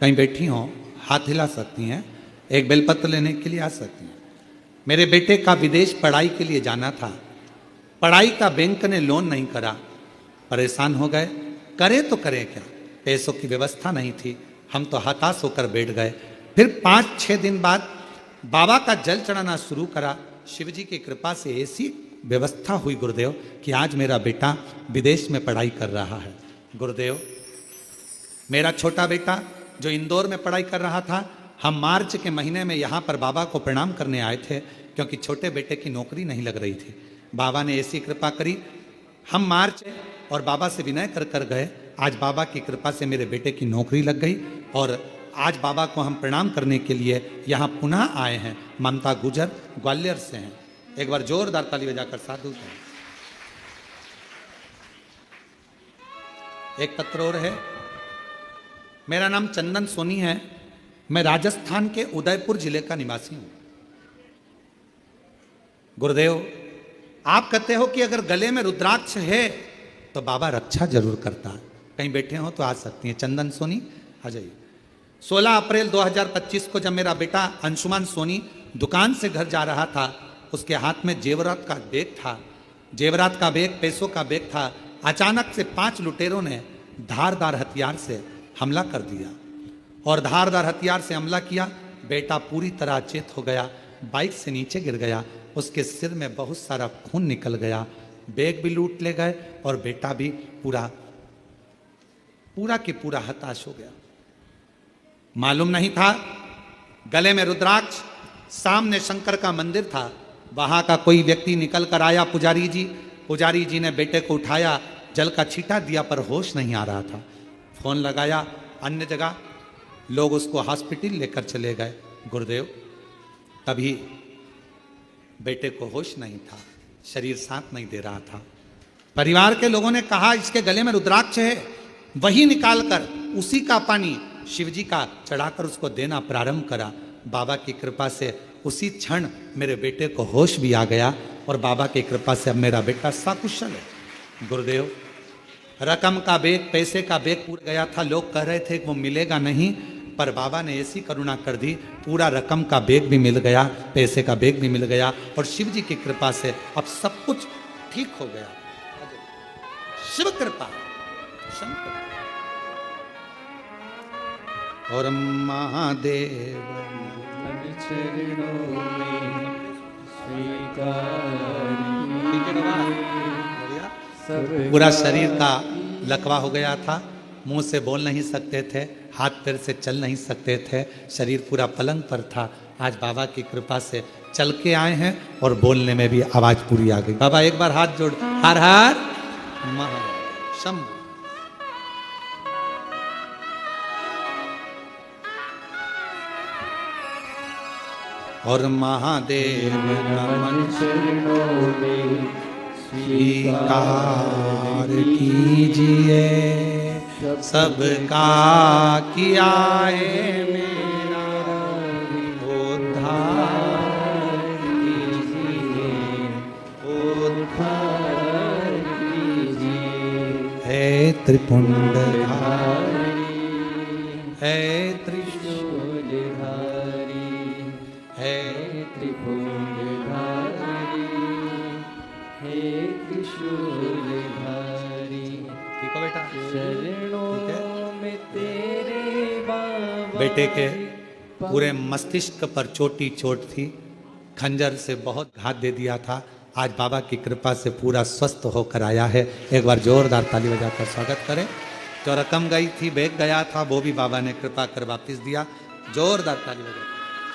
कहीं बैठी हों हाथ हिला सकती हैं, एक बेलपत्र लेने के लिए आ सकती हैं। मेरे बेटे का विदेश पढ़ाई के लिए जाना था, पढ़ाई का बैंक ने लोन नहीं करा, परेशान हो गए। करें तो करें क्या, पैसों की व्यवस्था नहीं थी। हम तो हताश होकर बैठ गए। फिर 5-6 दिन बाद बाबा का जल चढ़ाना शुरू करा। शिव जी की कृपा से ऐसी व्यवस्था हुई गुरुदेव कि आज मेरा बेटा विदेश में पढ़ाई कर रहा है। गुरुदेव, मेरा छोटा बेटा जो इंदौर में पढ़ाई कर रहा था, हम मार्च के महीने में यहाँ पर बाबा को प्रणाम करने आए थे, क्योंकि छोटे बेटे की नौकरी नहीं लग रही थी। बाबा ने ऐसी कृपा करी, हम मार्च और बाबा से विनय कर कर गए। आज बाबा की कृपा से मेरे बेटे की नौकरी लग गई, और आज बाबा को हम प्रणाम करने के लिए यहाँ पुनः आए हैं। ममता गुजर ग्वालियर से हैं। एक बार जोरदार ताली बजाकर साधु हैं। एक पत्र और है। मेरा नाम चंदन सोनी है, मैं राजस्थान के उदयपुर जिले का निवासी हूं। गुरुदेव, आप कहते हो कि अगर गले में रुद्राक्ष है तो बाबा रक्षा जरूर करता है। कहीं बैठे हो तो आ सकती हैं। चंदन सोनी आ जाइए। 16 अप्रैल 2025 को जब मेरा बेटा अंशुमान सोनी दुकान से घर जा रहा था, उसके हाथ में जेवरात का बैग था। जेवरात का बैग, पैसों का बैग था। अचानक से 5 लुटेरों ने धारदार हथियार से हमला कर दिया और धारदार हथियार से हमला किया। बेटा पूरी तरह अचेत हो गया, बाइक से नीचे गिर गया, उसके सिर में बहुत सारा खून निकल गया। बैग भी लूट ले गए और बेटा भी पूरा के पूरा हताश हो गया। मालूम नहीं था गले में रुद्राक्ष, सामने शंकर का मंदिर था। वहां का कोई व्यक्ति निकल कर आया, पुजारी जी ने बेटे को उठाया, जल का छींटा दिया पर होश नहीं आ रहा था। फोन लगाया अन्य जगह, लोग उसको हॉस्पिटल लेकर चले गए। गुरुदेव, तभी बेटे को होश नहीं था, शरीर साथ नहीं दे रहा था। परिवार के लोगों ने कहा इसके गले में रुद्राक्ष है, वही निकालकर उसी का पानी शिव जी का चढ़ाकर उसको देना प्रारंभ करा। बाबा की कृपा से उसी क्षण मेरे बेटे को होश भी आ गया और बाबा की कृपा से अब मेरा बेटा सकुशल है। गुरुदेव, रकम का बैग, पैसे का बैग पूरा गया था। लोग कह रहे थे कि वो मिलेगा नहीं, पर बाबा ने ऐसी करुणा कर दी, पूरा रकम का बैग भी मिल गया, पैसे का बैग भी मिल गया और शिव जी की कृपा से अब सब कुछ ठीक हो गया। शिव कृपा, शंकर और महादेव चरणों में पूरा शरीर का लकवा हो गया था, मुंह से बोल नहीं सकते थे, हाथ पैर से चल नहीं सकते थे, शरीर पूरा पलंग पर था। आज बाबा की कृपा से चल के आए हैं और बोलने में भी आवाज पूरी आ गई। बाबा एक बार हाथ जोड़, हर हर शंभु। और महादेव नमन चरणों में स्वीकार कीजिए, सबका किया है मेरा उद्धार कीजिए, उद्धार कीजिए। है त्रिपुंडधारी, है त्रिशूलधारी, है त्रिपुंडधारी, हे त्रिशूलधारी। ठीक हो बेटा? चरणों में तेरे बाबा। बेटे के पूरे मस्तिष्क पर चोटी चोट थी, खंजर से बहुत घात दे दिया था। आज बाबा की कृपा से पूरा स्वस्थ होकर आया है। एक बार जोरदार ताली बजाकर स्वागत करें। जो रकम गई थी, बैग गया था, वो भी बाबा ने कृपा कर वापस दिया। जोरदार ताली बजाकर।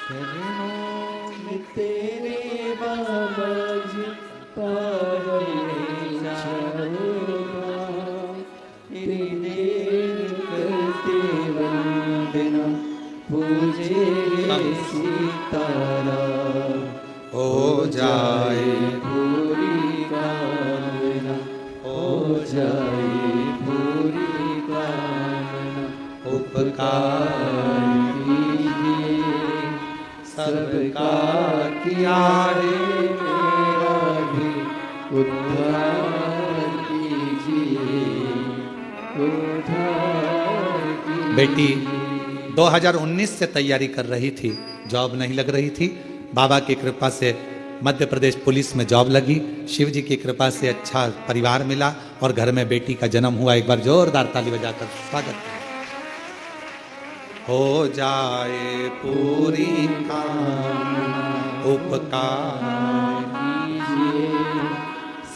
चरणों में तेरे बाबा जी पावने चाहूँगा, तेरी देर करते वंदना, पूजे सीतारा। हो जाए पूरी कामना, हो जाए पूरी कामना, उपकार सबका किया है मेरा भी उद्धार कीजिए, उद्धार कीजिए। बेटी 2019 से तैयारी कर रही थी, जॉब नहीं लग रही थी। बाबा की कृपा से मध्य प्रदेश पुलिस में जॉब लगी, शिव जी की कृपा से अच्छा परिवार मिला और घर में बेटी का जन्म हुआ। एक बार जोरदार ताली बजाकर स्वागत। हो जाए पूरी कामना, उपकार कीजिए,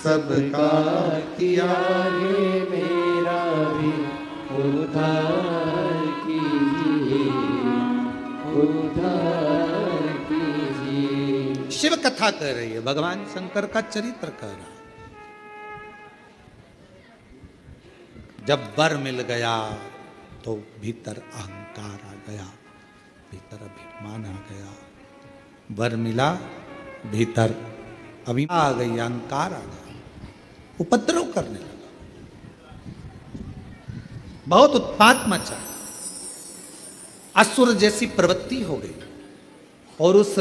सबका किया है मेरा भी उद्धार कीजिए, उद्धार कीजिए। शिव कथा कह रही है, भगवान शंकर का चरित्र कह रहा है। जब वर मिल गया तो भीतर अहंकार आ गया, भीतर अभिमान आ गया। वर मिला, भीतर अभिमान आ गई, अहंकार आ गया, उपद्रव करने लगा। बहुत उत्पात मचा, असुर जैसी प्रवृत्ति हो गई और उस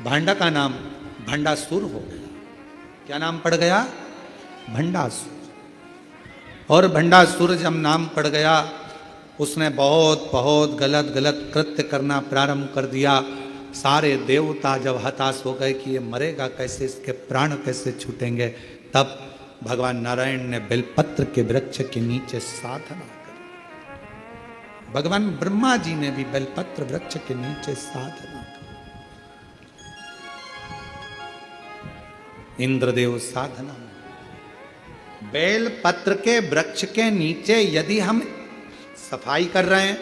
भांडा का नाम भंडासुर हो गया। क्या नाम पड़ गया? भंडासुर। और भंडासुर जब नाम पड़ गया, उसने बहुत बहुत गलत गलत कृत्य करना प्रारंभ कर दिया। सारे देवता जब हताश हो गए कि ये मरेगा कैसे, इसके प्राण कैसे छूटेंगे, तब भगवान नारायण ने बेलपत्र के वृक्ष के नीचे साधना करी। भगवान ब्रह्मा जी ने भी बेलपत्र वृक्ष के नीचे साधना करी। इंद्रदेव साधना में बेलपत्र के वृक्ष के नीचे यदि हम सफाई कर रहे हैं,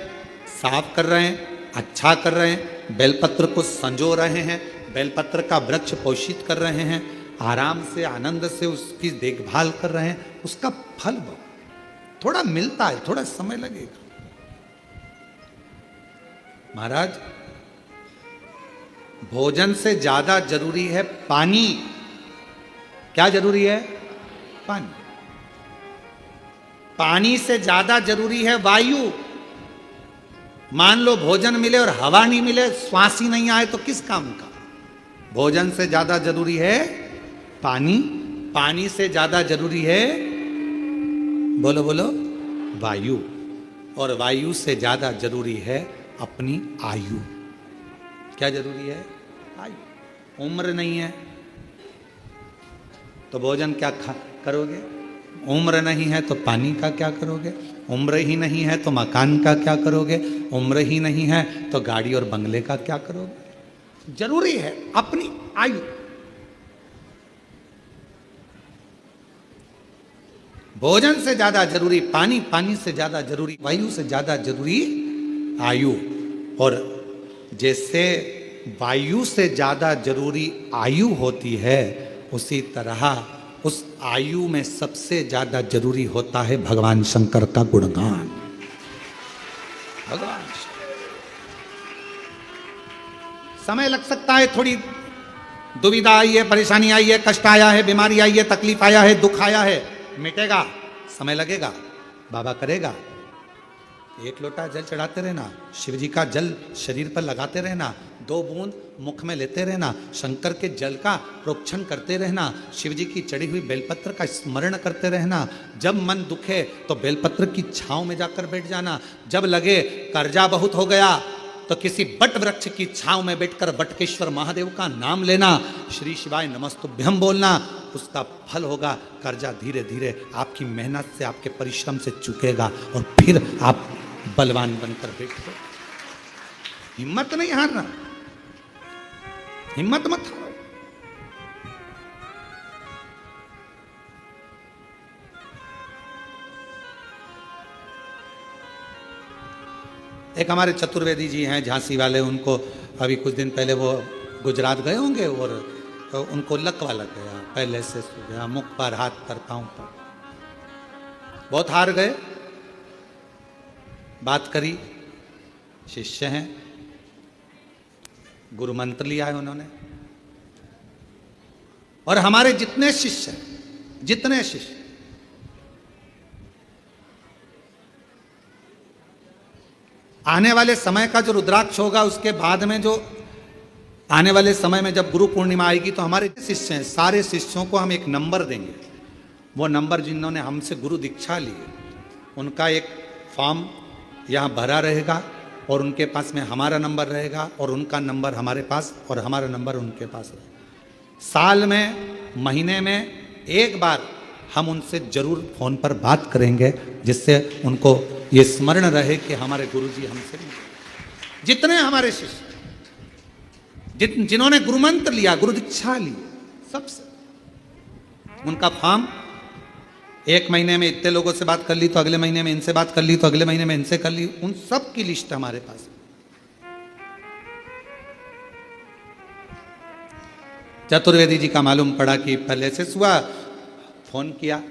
साफ कर रहे हैं, अच्छा कर रहे हैं, बेलपत्र को संजो रहे हैं, बेलपत्र का वृक्ष पोषित कर रहे हैं, आराम से आनंद से उसकी देखभाल कर रहे हैं, उसका फल बहुत थोड़ा मिलता है, थोड़ा समय लगेगा। महाराज, भोजन से ज्यादा जरूरी है पानी। क्या जरूरी है? पानी। पानी से ज्यादा जरूरी है वायु। मान लो भोजन मिले और हवा नहीं मिले, श्वास ही नहीं आए तो किस काम का? भोजन से ज्यादा जरूरी है पानी, पानी से ज्यादा जरूरी है, बोलो बोलो, वायु, और वायु से ज्यादा जरूरी है अपनी आयु। क्या जरूरी है? आयु। उम्र नहीं है तो भोजन क्या करोगे? उम्र नहीं है तो पानी का क्या करोगे? उम्र ही नहीं है तो मकान का क्या करोगे? उम्र ही नहीं है तो गाड़ी और बंगले का क्या करोगे? जरूरी है अपनी आयु। भोजन से ज्यादा जरूरी पानी, पानी से ज्यादा जरूरी वायु, से ज्यादा जरूरी आयु। और जैसे वायु से ज्यादा जरूरी आयु होती है, उसी तरह उस आयु में सबसे ज्यादा जरूरी होता है भगवान शंकर का गुणगान। भगवान समय लग सकता है, थोड़ी दुविधा आई है, परेशानी आई है, कष्ट आया है, बीमारी आई है, तकलीफ आया है, दुख आया है, मिटेगा, समय लगेगा, बाबा करेगा। एक लोटा जल चढ़ाते रहना, शिव जी का जल शरीर पर लगाते रहना, 2 बूंद मुख में लेते रहना, शंकर के जल का प्रोक्षण करते रहना, शिव जी की चढ़ी हुई बेलपत्र का स्मरण करते रहना। जब मन दुखे तो बेलपत्र की छांव में जाकर बैठ जाना। जब लगे कर्जा बहुत हो गया तो किसी बट वृक्ष की छांव में बैठकर बटकेश्वर महादेव का नाम लेना, श्री शिवाय नमस्तुभ्यम बोलना, उसका फल होगा। कर्जा धीरे धीरे आपकी मेहनत से, आपके परिश्रम से चुकेगा और फिर आप बलवान बनकर बैठो। हिम्मत नहीं हारना, हिम्मत मत हारो। एक हमारे चतुर्वेदी जी हैं झांसी वाले, उनको अभी कुछ दिन पहले वो गुजरात गए होंगे और उनको लकवा लग गया, पहले से गया, मुख पर, हाथ पर, पांव पर, बहुत हार गए। बात करी, शिष्य हैं, गुरु मंत्र लिया है उन्होंने। और हमारे जितने शिष्य हैं, जितने शिष्य, आने वाले समय का जो रुद्राक्ष होगा, उसके बाद में जो आने वाले समय में जब गुरु पूर्णिमा आएगी तो हमारे शिष्य हैं, सारे शिष्यों को हम एक नंबर देंगे। वो नंबर जिन्होंने हमसे गुरु दीक्षा ली, उनका एक फॉर्म यहाँ भरा रहेगा और उनके पास में हमारा नंबर रहेगा और उनका नंबर हमारे पास और हमारा नंबर उनके पास रहेगा। साल में, महीने में एक बार हम उनसे जरूर फोन पर बात करेंगे, जिससे उनको ये स्मरण रहे कि हमारे गुरुजी हमसे मिले। जितने हमारे शिष्य, जिन्होंने गुरु मंत्र लिया, गुरु दीक्षा ली, सबसे उनका फॉर्म, एक महीने में इतने लोगों से बात कर ली तो अगले महीने में इनसे बात कर ली तो अगले महीने में इनसे कर ली, उन सब की लिस्ट हमारे पास। चतुर्वेदी जी का मालूम पड़ा कि पहले से हुआ, फोन किया,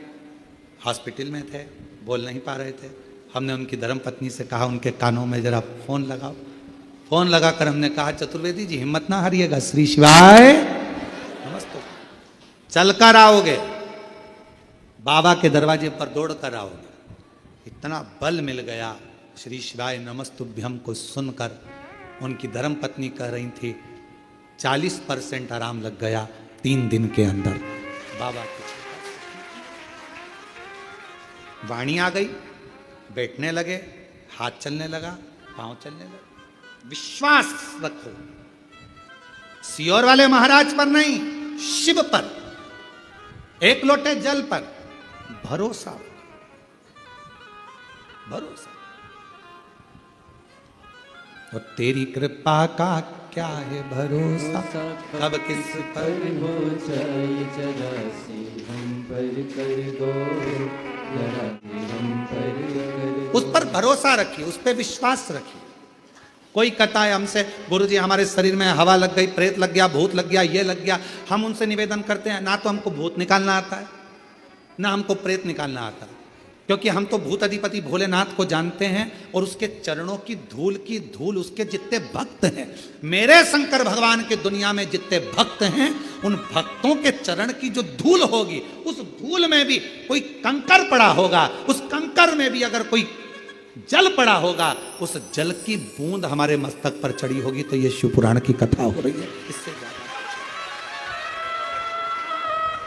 हॉस्पिटल में थे, बोल नहीं पा रहे थे। हमने उनकी धर्मपत्नी से कहा उनके कानों में जरा फोन लगाओ। फोन लगाकर हमने कहा, चतुर्वेदी जी हिम्मत ना हारिएगा, श्री शिवाय नमस्ते, चल कर आओगे, बाबा के दरवाजे पर दौड़ कर आओगे। इतना इतना बल मिल गया श्री शिवाय नमस्तुभ्यम को सुनकर। उनकी धर्मपत्नी कह रही थी 40% आराम लग गया 3 दिन के अंदर। बाबा की वाणी आ गई, बैठने लगे, हाथ चलने लगा, पांव चलने लगे। विश्वास रखो, सियोर वाले महाराज पर नहीं, शिव पर, एक लोटे जल पर भरोसा, भरोसा। और तेरी कृपा का क्या है भरोसा, कब किस पर हो जाए जरा सी हम पर कर दो, जरा सी हम पर कर दो। उस पर भरोसा रखिए, उस पर विश्वास रखिए। कोई कहता है हमसे गुरुजी हमारे शरीर में हवा लग गई, प्रेत लग गया, भूत लग गया, ये लग गया। हम उनसे निवेदन करते हैं, ना तो हमको भूत निकालना आता है, ना हमको प्रेत निकालना आता है, क्योंकि हम तो भूत अधिपति भोलेनाथ को जानते हैं और उसके चरणों की धूल उसके जितने भक्त हैं, मेरे शंकर भगवान के दुनिया में जितने भक्त हैं, उन भक्तों के चरण की जो धूल होगी, उस धूल में भी कोई कंकर पड़ा होगा, उस कंकर में भी अगर कोई जल पड़ा होगा, उस जल की बूंद हमारे मस्तक पर चढ़ी होगी, तो ये शिव पुराण की कथा हो रही है। इससे ज्यादा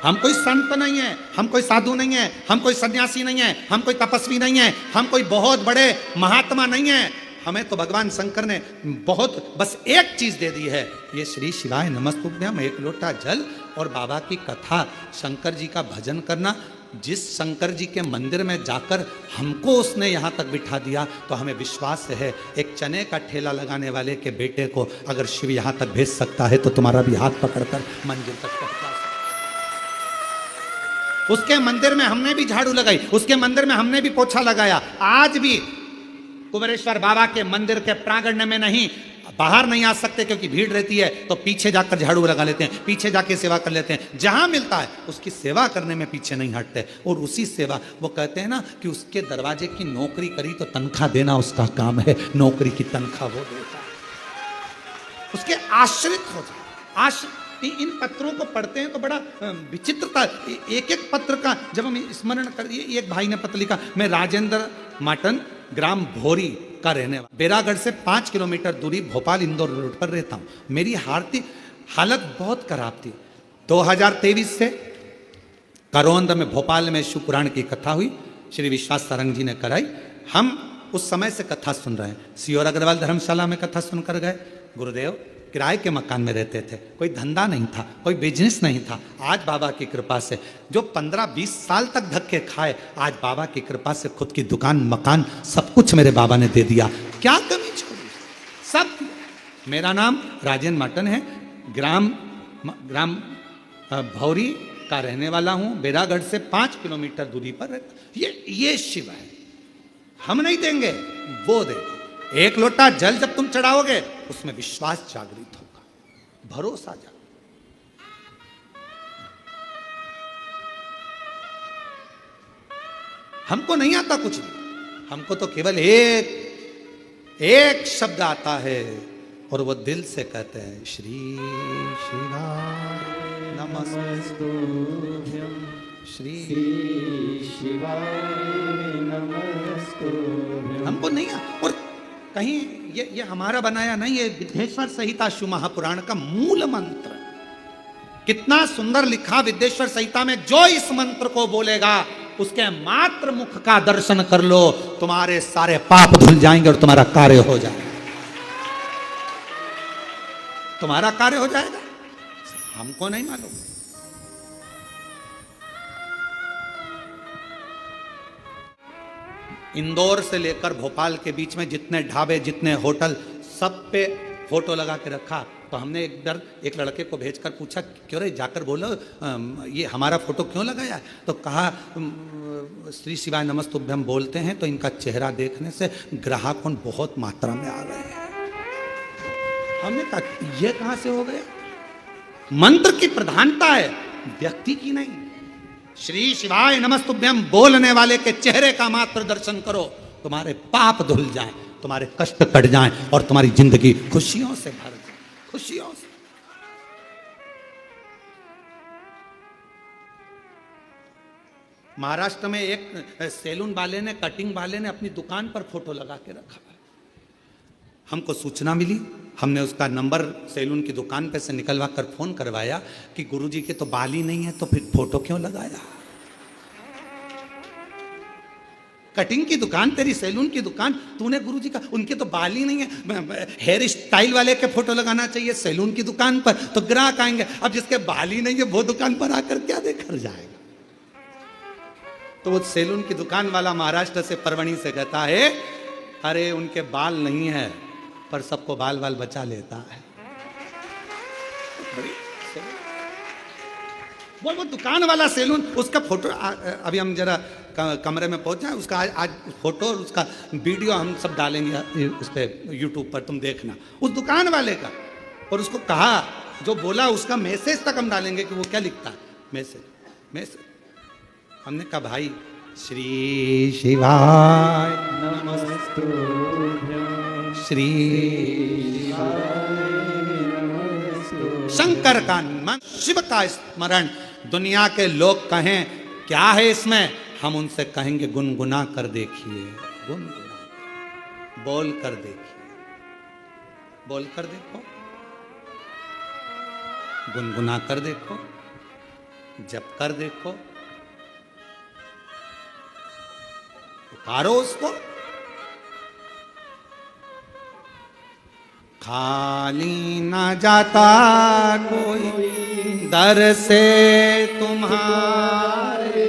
हम कोई संत नहीं है, हम कोई साधु नहीं है, हम कोई सन्यासी नहीं है, हम कोई तपस्वी नहीं है, हम कोई बहुत बड़े महात्मा नहीं है। हमें तो भगवान शंकर ने बहुत बस एक चीज दे दी है, ये श्री शिवाय नमस्तुभ्यम, एक लोटा जल और बाबा की कथा, शंकर जी का भजन करना। जिस शंकर जी के मंदिर में जाकर हमको उसने यहाँ तक बिठा दिया, तो हमें विश्वास है एक चने का ठेला लगाने वाले के बेटे को अगर शिव यहाँ तक भेज सकता है, तो तुम्हारा भी हाथ पकड़कर मंदिर तक पहुँचा। उसके मंदिर में हमने भी झाड़ू लगाई, उसके मंदिर में हमने भी पोछा लगाया। आज भी कुबेरेश्वर बाबा के मंदिर के प्रांगण में नहीं, बाहर नहीं आ सकते क्योंकि भीड़ रहती है, तो पीछे जाकर झाड़ू लगा लेते हैं, पीछे जाके सेवा कर लेते हैं। जहां मिलता है उसकी सेवा करने में पीछे नहीं हटते। और उसी सेवा, वो कहते हैं ना कि उसके दरवाजे की नौकरी करी तो तनख्वाह देना उसका काम है, नौकरी की तनख्वाह वो देता है। उसके आश्रित हो जाए। इन पत्रों को पढ़ते हैं तो बड़ा विचित्रता, एक एक पत्र का जब हम स्मरण कर, एक भाई ने पत्र लिखा, मैं राजेंद्र माटन ग्राम भोरी का रहने वाला, बेरागढ़ से 5 किलोमीटर दूरी भोपाल इंदौर रोड पर रहता हूँ। मेरी हालत बहुत खराब थी। 2023 से करौंद में भोपाल में शिव पुराण की कथा हुई, श्री विश्वास सारंग जी ने कराई। हम उस समय से कथा सुन रहे हैं। सियोर अग्रवाल धर्मशाला में कथा सुनकर गए। गुरुदेव किराए के मकान में रहते थे, कोई धंधा नहीं था, कोई बिजनेस नहीं था। आज बाबा की कृपा से जो 15-20 साल तक धक्के खाए, आज बाबा की कृपा से खुद की दुकान, मकान, सब कुछ मेरे बाबा ने दे दिया। क्या कमी छोड़ी, सब। मेरा नाम राजेंद्र माटन है, ग्राम भौरी का रहने वाला हूँ, बेरागढ़ से 5 किलोमीटर दूरी पर रहता। ये शिव है, हम नहीं देंगे, वो देगा। एक लोटा जल जब तुम चढ़ाओगे, उसमें विश्वास जागृत होगा, भरोसा जागृत। हमको नहीं आता कुछ भी, हमको तो केवल एक शब्द आता है, और वो दिल से कहते हैं श्री शिवाय नमस्तुभ्यम, श्री शिवाय नमस्तुभ्यम। हमको नहीं और कहीं ये हमारा बनाया नहीं है, विद्येश्वर संहिता शिव महापुराण का मूल मंत्र। कितना सुंदर लिखा विद्येश्वर संहिता में, जो इस मंत्र को बोलेगा उसके मात्र मुख का दर्शन कर लो, तुम्हारे सारे पाप धुल जाएंगे और तुम्हारा कार्य हो जाएगा, तुम्हारा कार्य हो जाएगा। हमको नहीं मालूम। इंदौर से लेकर भोपाल के बीच में जितने ढाबे, जितने होटल, सब पे फोटो लगा के रखा। तो हमने एक लड़के को भेजकर पूछा, क्यों रे, जाकर बोलो ये हमारा फोटो क्यों लगाया है? तो कहा श्री शिवाय नमस्तुभ्यम बोलते हैं तो इनका चेहरा देखने से ग्राहक बहुत मात्रा में आ गए हैं। हमने कहा ये कहां से हो गए? मंत्र की प्रधानता है, व्यक्ति की नहीं। श्री शिवाय नमस्तुभ्यम बोलने वाले के चेहरे का मात्र दर्शन करो, तुम्हारे पाप धुल जाएं, तुम्हारे कष्ट कट जाएं और तुम्हारी जिंदगी खुशियों से भर जाए, खुशियों से। महाराष्ट्र में एक सैलून वाले ने, कटिंग वाले ने अपनी दुकान पर फोटो लगा के रखा है। हमको सूचना मिली, हमने उसका नंबर सैलून की दुकान पे से निकलवा कर फोन करवाया कि गुरुजी के तो बाल ही नहीं है, तो फिर फोटो क्यों लगाया? कटिंग की दुकान तेरी, सैलून की दुकान, तूने गुरुजी का, उनके तो बाल ही नहीं है, हेयर स्टाइल वाले के फोटो लगाना चाहिए सैलून की दुकान पर, तो ग्राहक आएंगे। अब जिसके बाल ही नहीं है वो दुकान पर आकर क्या देकर जाएगा? तो वो सैलून की दुकान वाला महाराष्ट्र से, परवणी से कहता है, अरे उनके बाल नहीं है पर सबको बाल बाल बचा लेता है। वो दुकान वाला सैलून, उसका फोटो अभी हम जरा कमरे में पहुंच जाए, उसका आज फोटो और उसका वीडियो हम सब डालेंगे उस पर, यूट्यूब पर, तुम देखना उस दुकान वाले का। और उसको कहा, जो बोला उसका मैसेज तक हम डालेंगे कि वो क्या लिखता है, मैसेज। हमने कहा भाई, श्री शिवाय नमस्तुभ्यं, श्री शंकर का मन, शिव का स्मरण। दुनिया के लोग कहें क्या है इसमें, हम उनसे कहेंगे गुनगुना कर देखिए, गुनगुना, बोल कर देखिए, बोल कर देखो, गुनगुना कर देखो, जप कर देखो, पुकारो उसको। खाली ना जाता कोई दर से तुम्हारे,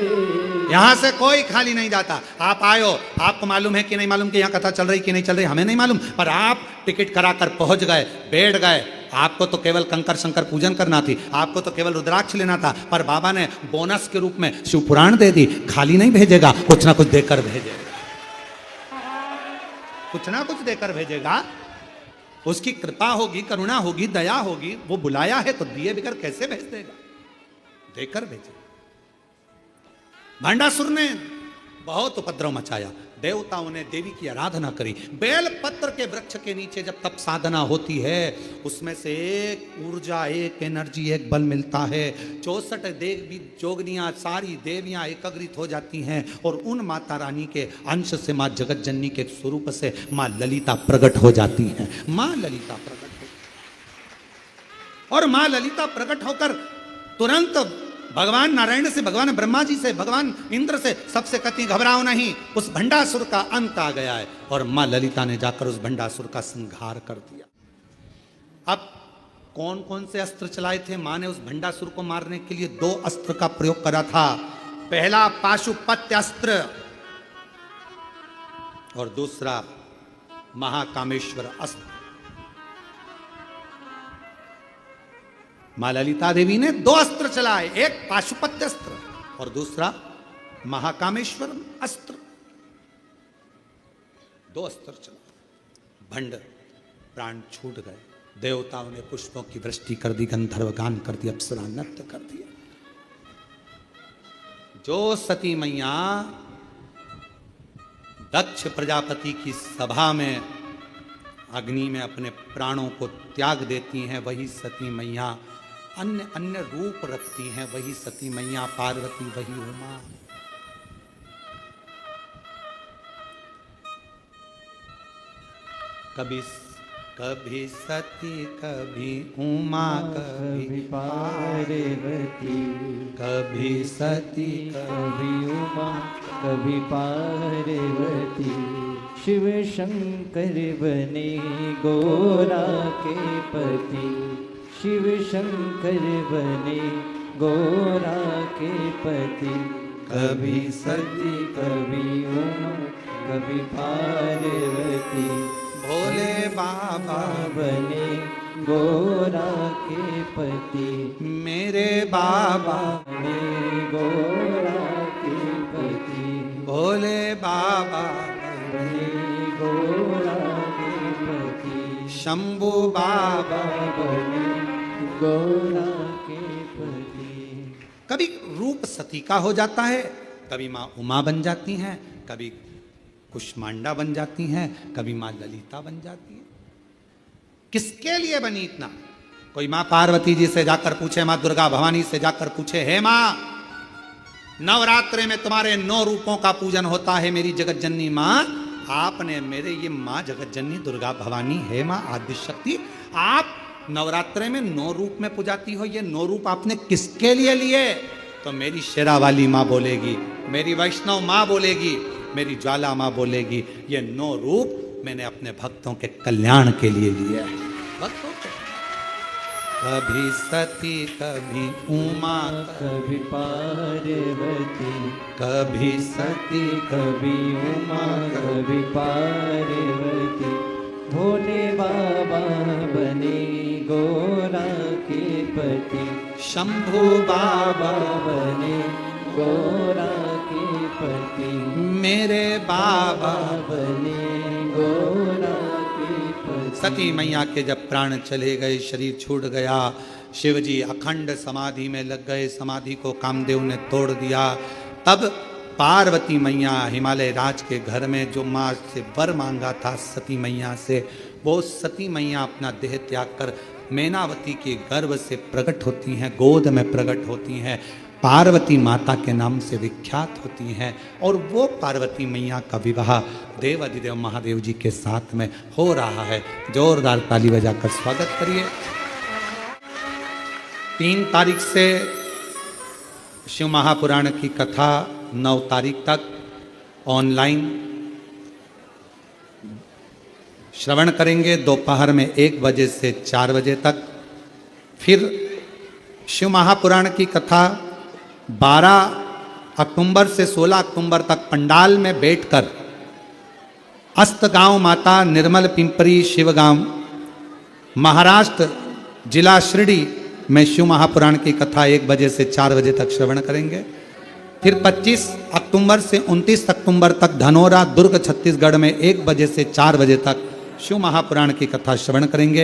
यहां से कोई खाली नहीं जाता। आप आए हो, आपको मालूम है कि नहीं मालूम कि यहाँ कथा चल रही कि नहीं चल रही, हमें नहीं मालूम, पर आप टिकट कराकर पहुंच गए, बैठ गए। आपको तो केवल कंकर शंकर पूजन करना थी, आपको तो केवल रुद्राक्ष लेना था, पर बाबा ने बोनस के रूप में शिव पुराण दे दी। खाली नहीं भेजेगा, कुछ ना कुछ देकर भेजेगा, कुछ ना कुछ देकर भेजेगा। उसकी कृपा होगी, करुणा होगी, दया होगी। वो बुलाया है तो दिए बगैर कैसे भेज देगा, देकर भेजेगा। भंडासुर ने बहुत उपद्रव मचाया, देवताओं ने देवी की आराधना करी। बेल पत्र के वृक्ष के नीचे जब तप साधना होती है, उसमें से एक ऊर्जा, एक एनर्जी, एक बल मिलता है। 64 देवी जोगनियां, सारी देवियां एकत्रित हो जाती हैं और उन माता रानी के अंश से, माँ जगत जननी के स्वरूप से माँ ललिता प्रकट हो जाती हैं। माँ ललिता प्रकट हो, और माँ ललिता प्रकट होकर तुरंत भगवान नारायण से, भगवान ब्रह्मा जी से, भगवान इंद्र से, सबसे कहती घबराओ नहीं, उस भंडासुर का अंत आ गया है। और मां ललिता ने जाकर उस भंडासुर का संहार कर दिया। अब कौन कौन से अस्त्र चलाए थे? मां ने उस भंडासुर को मारने के लिए 2 अस्त्र का प्रयोग करा था। पहला पाशुपत्य अस्त्र और दूसरा महाकामेश्वर अस्त्र। मां ललिता देवी ने 2 अस्त्र चलाए, एक पाशुपत्य अस्त्र और दूसरा महाकामेश्वर अस्त्र। 2 अस्त्र चलाए, भंड प्राण छूट गए। देवताओं ने पुष्पों की वृष्टि कर दी, गंधर्व गान कर दिया, अप्सरा नृत्य कर दिया। जो सती मैया दक्ष प्रजापति की सभा में अग्नि में अपने प्राणों को त्याग देती हैं, वही सती मैया अन्य अन्य रूप रखती हैं। वही सती मैया पार्वती, वही उमा। कभी सती, कभी उमा, कभी पार्वती, कभी सती, कभी उमा, कभी पार्वती। शिव शंकर बने गोरा के पति, शिव शंकर बने गोरा के पति। कभी सती, कभी उमा, कभी पार्वती। भोले बाबा बने गोरा के पति, मेरे बाबा बने गोरा के पति। भोले बाबा बने गोरा के पति, शंभू बाबा बने गोरा के पति। कभी रूप सती का हो जाता है, कभी माँ उमा बन जाती हैं, कभी कुष्मांडा बन जाती हैं, कभी माँ ललिता बन जाती है। किसके लिए बनी इतना? कोई माँ पार्वती जी से जाकर पूछे, माँ दुर्गा भवानी से जाकर पूछे, हे माँ नवरात्रे में तुम्हारे 9 रूपों का पूजन होता है मेरी जगत जननी माँ। आपने मेरे ये माँ जगत जननी दुर्गा भवानी है माँ आदि शक्ति, आप नवरात्रे में 9 रूप में पुजाती हो। ये 9 रूप आपने किसके लिए लिए? तो मेरी शेरा वाली माँ बोलेगी, मेरी वैष्णव माँ बोलेगी, मेरी ज्वाला माँ बोलेगी, ये 9 रूप मैंने अपने भक्तों के कल्याण के लिए लिए है। भक्तों कभी सती कभी उमा कभी पार्वती, कभी सती कभी उमा कभी पार्वती, भोले बाबा बने गोरा के पति, शंभू बाबा बने गोरा के पति, मेरे बाबा। बने गोरा के पति। सती मैया के जब प्राण चले गए, शरीर छूट गया, शिव जी अखंड समाधि में लग गए, समाधि को कामदेव ने तोड़ दिया। तब पार्वती मैया हिमालय राज के घर में जो माँ से वर मांगा था सती मैया से, वो सती मैया अपना देह त्याग कर मैनावती के गर्भ से प्रकट होती हैं, गोद में प्रकट होती हैं, पार्वती माता के नाम से विख्यात होती हैं। और वो पार्वती मैया का विवाह देव अधिदेव महादेव जी के साथ में हो रहा है। जोरदार ताली बजाकर स्वागत करिए। 3 तारीख से शिव महापुराण की कथा 9 तारीख तक ऑनलाइन श्रवण करेंगे, दोपहर में 1 बजे से 4 बजे तक। फिर शिव महापुराण की कथा 12 अक्टूबर से 16 अक्टूबर तक पंडाल में बैठकर अस्तगांव माता निर्मल पिंपरी शिवगांव महाराष्ट्र जिला शिरडी में शिव महापुराण की कथा 1 बजे से 4 बजे तक श्रवण करेंगे। फिर 25 अक्टूबर से 29 अक्टूबर तक धनोरा दुर्ग छत्तीसगढ़ में 1 बजे से 4 बजे तक शिव महापुराण की कथा श्रवण करेंगे।